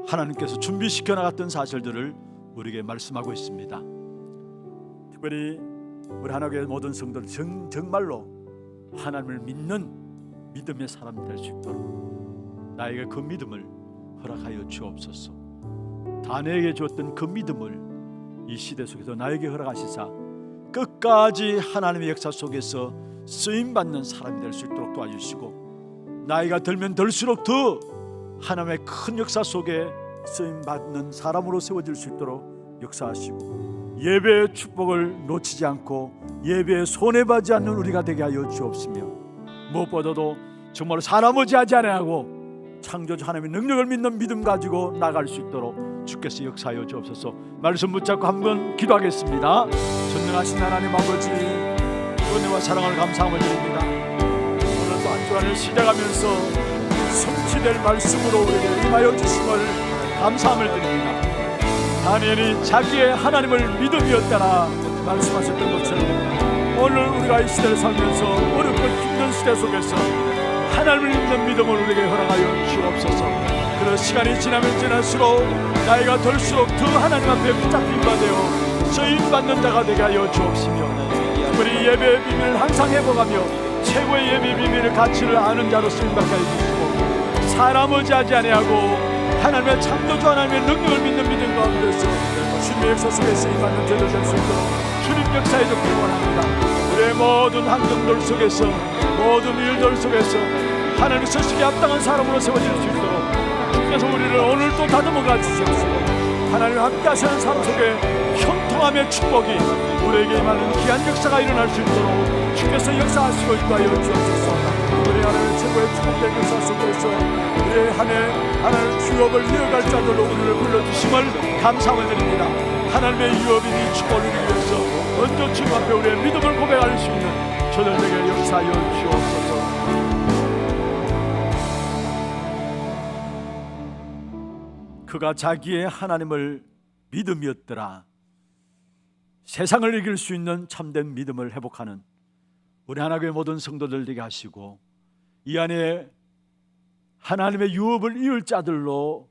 하나님께서 준비시켜 나갔던 사실들을 우리에게 말씀하고 있습니다. 특별히 우리 하나님의 모든 성도들 정말로 하나님을 믿는 믿음의 사람이 될 수 있도록 나에게 그 믿음을 허락하여 주옵소서. 다니엘에게 주었던 그 믿음을 이 시대 속에서 나에게 허락하시사 끝까지 하나님의 역사 속에서 쓰임받는 사람이 될 수 있도록 도와주시고, 나이가 들면 들수록 더 하나님의 큰 역사 속에 쓰임받는 사람으로 세워질 수 있도록 역사하시고, 예배의 축복을 놓치지 않고 예배에 손해보지 않는 우리가 되게 하여 주옵시며, 무엇보다도 정말 사람 의지하지 아니하고 창조주 하나님의 능력을 믿는 믿음 가지고 나갈 수 있도록 주께서 역사하여 주옵소서. 말씀 붙잡고 한번 기도하겠습니다. 전능하신 하나님 아버지, 은혜와 사랑을 감사함을 드립니다. 오늘도 한 주간을 시작하면서 성취될 말씀으로 우리에게 임하여 주심을 감사함을 드립니다. 다니엘이 자기의 하나님을 믿음이었다라 말씀하셨던 것처럼, 오늘 우리가 이 시대를 살면서 어렵고 힘든 시대 속에서 하나님을 믿는 믿음을 우리에게 허락하여 주옵소서. 그런 시간이 지나면 지날수록 나이가 들수록 더 하나님 앞에 붙잡힌 바 되어 쓰임받는 자가 되게 하여 주옵시며, 특별히 예배의 비밀을 항상 회복하며 최고의 예배 비밀의 가치를 아는 자로 쓰임받게 해주시고, 사람 의지하지 아니하고 하나님의 창조주 하나님의 능력을 믿는 믿음 가운데서 주님의 역사 속에 쓰임받는 저들 될 수 있도록 주님 역사에 좀 기원합니다. 우리의 모든 환경들 속에서, 모든 일들 속에서 하나님의 서식에 합당한 사람으로 세워질 수 있도록 주께서 우리를 오늘도 다듬어 가주시옵시고, 하나님 함께 하시는 삶 속에 형통함의 축복이 우리에게 임하는 귀한 역사가 일어날 수 있도록 주께서 역사하시고 있다여 주옵소서. 우리 하나님의 최고의 축복된 역사 속에서 우리의 한 해 하나님의 유업을 이어갈 자들로 우리를 불러주심을 감사함을 드립니다. 하나님의 유업인 이 축복을 누리기 위해서 먼저 주님 앞에 우리의 믿음을 고백할 수 있는 저들에게 역사하여 주옵소서. 그가 자기의 하나님을 믿음이었더라. 세상을 이길 수 있는 참된 믿음을 회복하는 우리 하나님의 모든 성도들 되게 하시고, 이 안에 하나님의 유업을 이을 자들로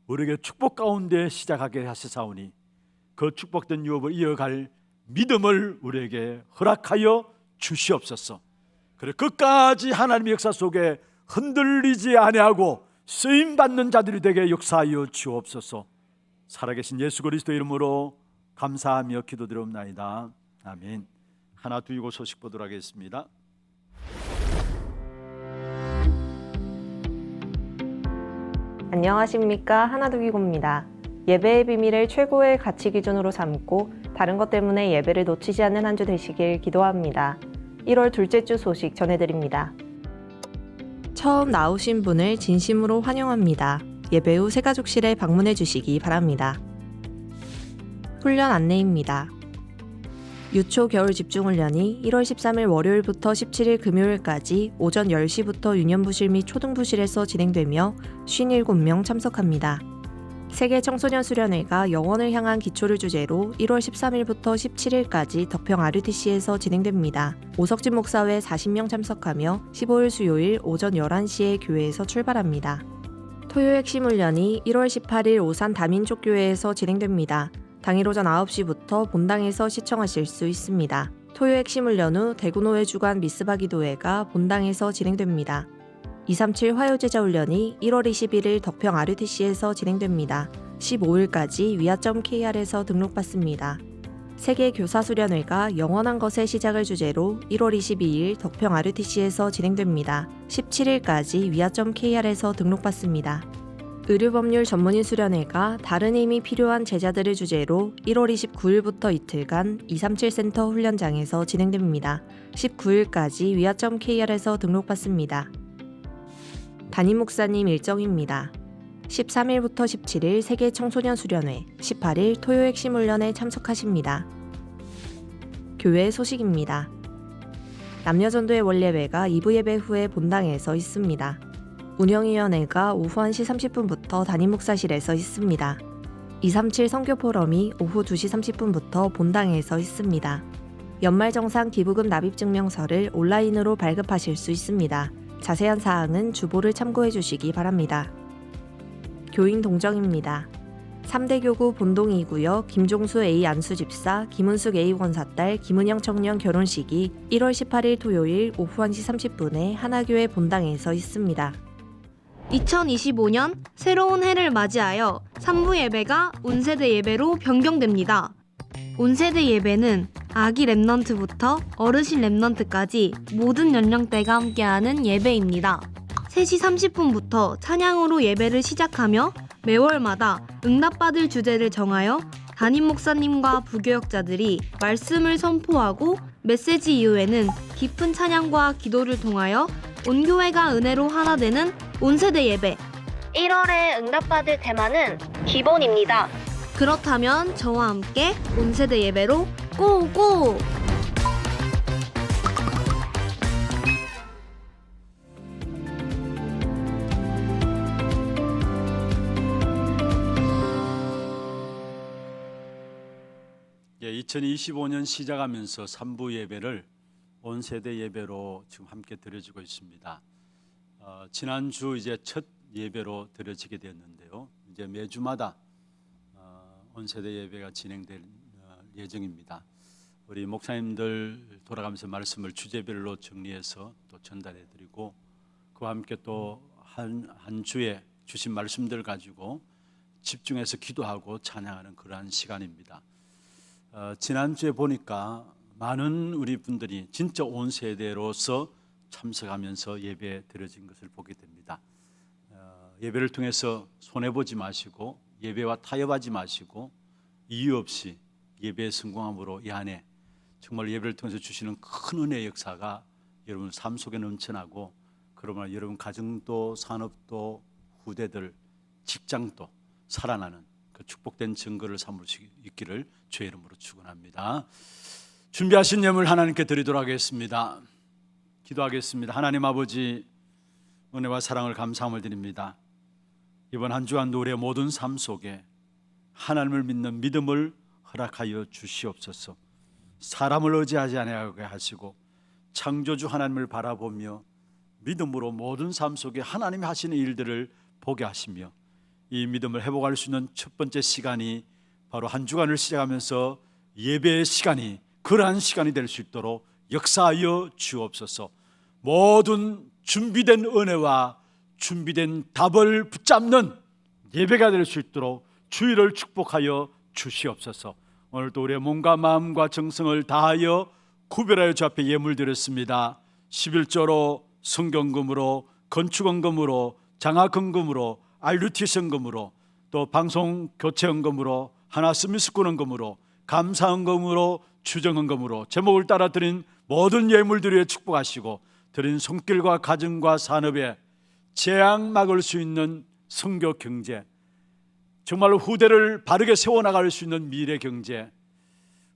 우리에게 축복 가운데 시작하게 하시사오니, 그 축복된 유업을 이어갈 믿음을 우리에게 허락하여 주시옵소서. 그래 끝까지 하나님의 역사 속에 흔들리지 아니하고 쓰임받는 자들이 되게 역사하여 주옵소서. 살아계신 예수 그리스도 이름으로 감사하며 기도드리옵나이다. 아멘. 하나 두이고 소식 보도록 하겠습니다. 안녕하십니까, 하나두기고입니다. 예배의 비밀을 최고의 가치 기준으로 삼고 다른 것 때문에 예배를 놓치지 않는 한 주 되시길 기도합니다. 1월 둘째 주 소식 전해드립니다. 처음 나오신 분을 진심으로 환영합니다. 예배 후 새가족실에 방문해 주시기 바랍니다. 훈련 안내입니다. 유초 겨울 집중훈련이 1월 13일 월요일부터 17일 금요일까지 오전 10시부터 유년부실 및 초등부실에서 진행되며 57명 참석합니다. 세계 청소년 수련회가 영원을 향한 기초를 주제로 1월 13일부터 17일까지 덕평 RUTC에서 진행됩니다. 오석진 목사 외 40명 참석하며 15일 수요일 오전 11시에 교회에서 출발합니다. 토요 핵심 훈련이 1월 18일 오산 다민족교회에서 진행됩니다. 당일 오전 9시부터 본당에서 시청하실 수 있습니다. 토요 핵심 훈련 후 대구노회 주관 미스바 기도회가 본당에서 진행됩니다. 237 화요제자 훈련이 1월 21일 덕평 RUTC에서 진행됩니다. 15일까지 위아.kr에서 등록받습니다. 세계 교사 수련회가 영원한 것의 시작을 주제로 1월 22일 덕평 RUTC에서 진행됩니다. 17일까지 위아.kr에서 등록받습니다. 의료법률 전문인 수련회가 다른 힘이 필요한 제자들을 주제로 1월 29일부터 이틀간 237 센터 훈련장에서 진행됩니다. 19일까지 위아.kr에서 등록받습니다. 담임 목사님 일정입니다. 13일부터 17일 세계 청소년 수련회, 18일 토요 핵심 훈련에 참석하십니다. 교회 소식입니다. 남녀전도의 원예배가 2부 예배 후에 본당에서 있습니다. 운영위원회가 오후 1시 30분부터 담임 목사실에서 있습니다. 237 선교 포럼이 오후 2시 30분부터 본당에서 있습니다. 연말정산 기부금 납입 증명서를 온라인으로 발급하실 수 있습니다. 자세한 사항은 주보를 참고해 주시기 바랍니다. 교인 동정입니다. 3대 교구 본동 2구역 김종수 A 안수집사, 김은숙 A 권사딸, 김은영 청년 결혼식이 1월 18일 토요일 오후 1시 30분에 하나교회 본당에서 있습니다. 2025년 새로운 해를 맞이하여 3부 예배가 온세대 예배로 변경됩니다. 온세대 예배는 아기 랩넌트부터 어르신 랩넌트까지 모든 연령대가 함께하는 예배입니다. 3시 30분부터 찬양으로 예배를 시작하며 매월마다 응답받을 주제를 정하여 담임 목사님과 부교역자들이 말씀을 선포하고 메시지 이후에는 깊은 찬양과 기도를 통하여 온 교회가 은혜로 하나 되는 온세대 예배. 1월에 응답받을 테마는 기본입니다. 그렇다면 저와 함께 온세대 예배로 고고! 예, 2025년 시작하면서 3부 예배를 온세대 예배로 지금 함께 드려지고 있습니다. 지난주 이제 첫 예배로 드려지게 되었는데요. 이제 매주마다 온세대 예배가 진행될 예정입니다. 우리 목사님들 돌아가면서 말씀을 주제별로 정리해서 또 전달해 드리고 그와 함께 또 한 주에 주신 말씀들 가지고 집중해서 기도하고 찬양하는 그러한 시간입니다. 지난주에 보니까 많은 우리 분들이 진짜 온 세대로서 참석하면서 예배 드려진 것을 보게 됩니다. 예배를 통해서 손해보지 마시고 예배와 타협하지 마시고 이유 없이 예배의 성공함으로 이 안에 정말 예배를 통해서 주시는 큰 은혜의 역사가 여러분 삶 속에 넘쳐나고 그러면 여러분 가정도 산업도 후대들 직장도 살아나는 그 축복된 증거를 삼을 수 있기를 주의 이름으로 축원합니다. 준비하신 예물 하나님께 드리도록 하겠습니다. 기도하겠습니다. 하나님 아버지 은혜와 사랑을 감사함을 드립니다. 이번 한 주간도 우리의 모든 삶 속에 하나님을 믿는 믿음을 허락하여 주시옵소서. 사람을 의지하지 아니하게 하시고 창조주 하나님을 바라보며 믿음으로 모든 삶 속에 하나님이 하시는 일들을 보게 하시며 이 믿음을 회복할 수 있는 첫 번째 시간이 바로 한 주간을 시작하면서 예배의 시간이 그러한 시간이 될 수 있도록 역사하여 주옵소서. 모든 준비된 은혜와 준비된 답을 붙잡는 예배가 될 수 있도록 주의를 축복하여 주시옵소서. 오늘도 우리의 몸과 마음과 정성을 다하여 구별하여 주 앞에 예물 드렸습니다. 11조로 성경금으로 건축원금으로 장학헌금으로 RUTC헌금으로 또 방송 교체헌금으로 하나 스미스꾼헌금으로 감사헌금으로 주정헌금으로 제목을 따라 드린 모든 예물들을 축복하시고 드린 손길과 가정과 산업에 재앙 막을 수 있는 선교 경제, 정말로 후대를 바르게 세워나갈 수 있는 미래 경제,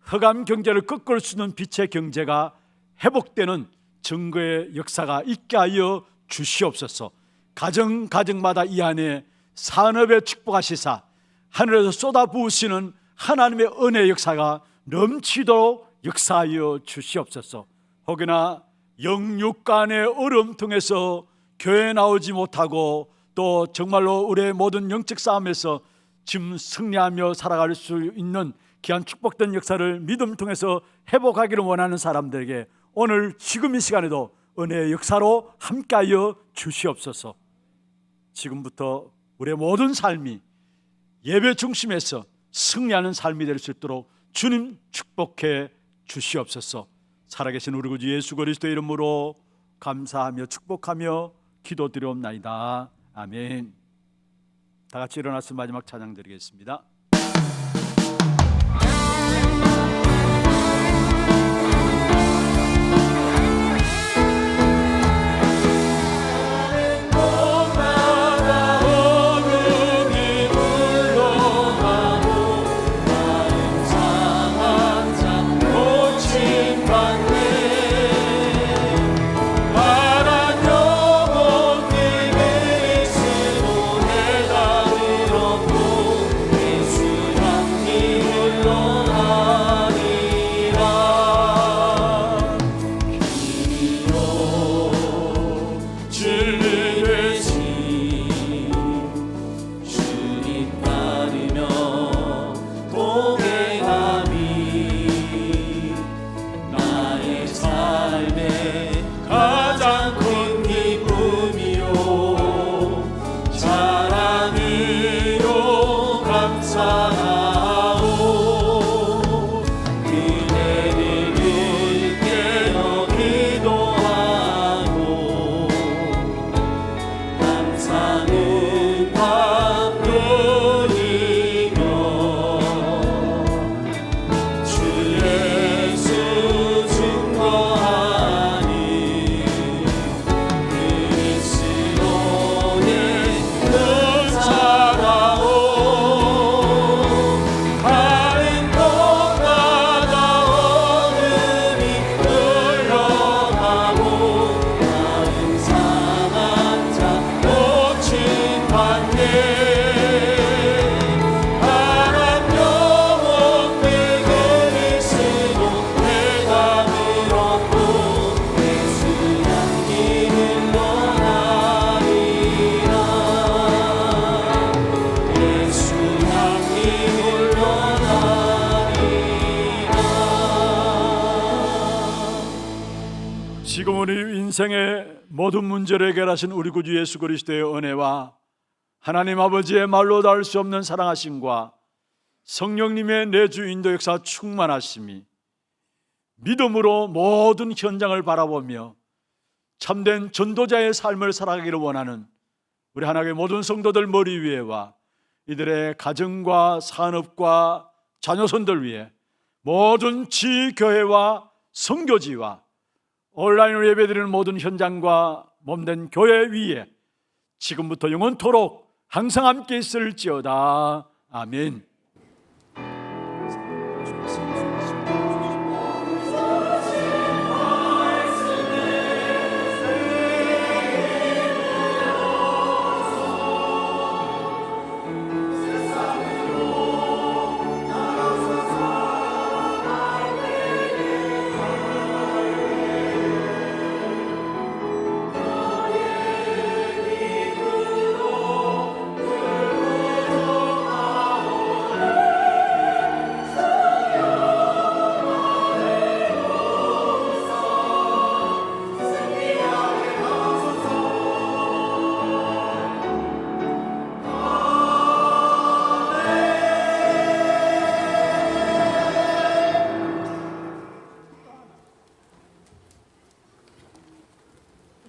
흑암 경제를 꺾을 수 있는 빛의 경제가 회복되는 증거의 역사가 있게 하여 주시옵소서. 가정마다 이 안에 산업에 축복하시사 하늘에서 쏟아부으시는 하나님의 은혜의 역사가 넘치도록 역사하여 주시옵소서. 혹여나 영육간의 어려움 통해서 교회에 나오지 못하고 또 정말로 우리의 모든 영적 싸움에서 지금 승리하며 살아갈 수 있는 귀한 축복된 역사를 믿음 통해서 회복하기를 원하는 사람들에게 오늘 지금 이 시간에도 은혜의 역사로 함께하여 주시옵소서. 지금부터 우리의 모든 삶이 예배 중심에서 승리하는 삶이 될 수 있도록 주님 축복해 주시옵소서. 살아계신 우리 구주 예수 그리스도의 이름으로 감사하며 축복하며 기도드리옵나이다. 아멘. 다 같이 일어나서 마지막 찬양 드리겠습니다. 어느 항상은 감동이며 주 예수 증거하니 그리스도의 그 차가운 가는 곳마다 어둠이 흘러가고 마음 상한 자 고침받네. 바람 영원히 그리스도 내가 들었고 예수 향기를 원하리라. 예수 향기를 원하리라. 지금 우리 인생의 모든 문제를 해결하신 우리 구주 예수 그리스도의 은혜와 하나님 아버지의 말로 닿을 수 없는 사랑하심과 성령님의 내주 인도 역사 충만하심이 믿음으로 모든 현장을 바라보며 참된 전도자의 삶을 살아가기를 원하는 우리 하나님의 모든 성도들 머리 위에와 이들의 가정과 산업과 자녀손들 위해 모든 지교회와 선교지와 온라인으로 예배드리는 모든 현장과 몸된 교회 위에 지금부터 영원토록 항상 함께 있을지어다. 아멘.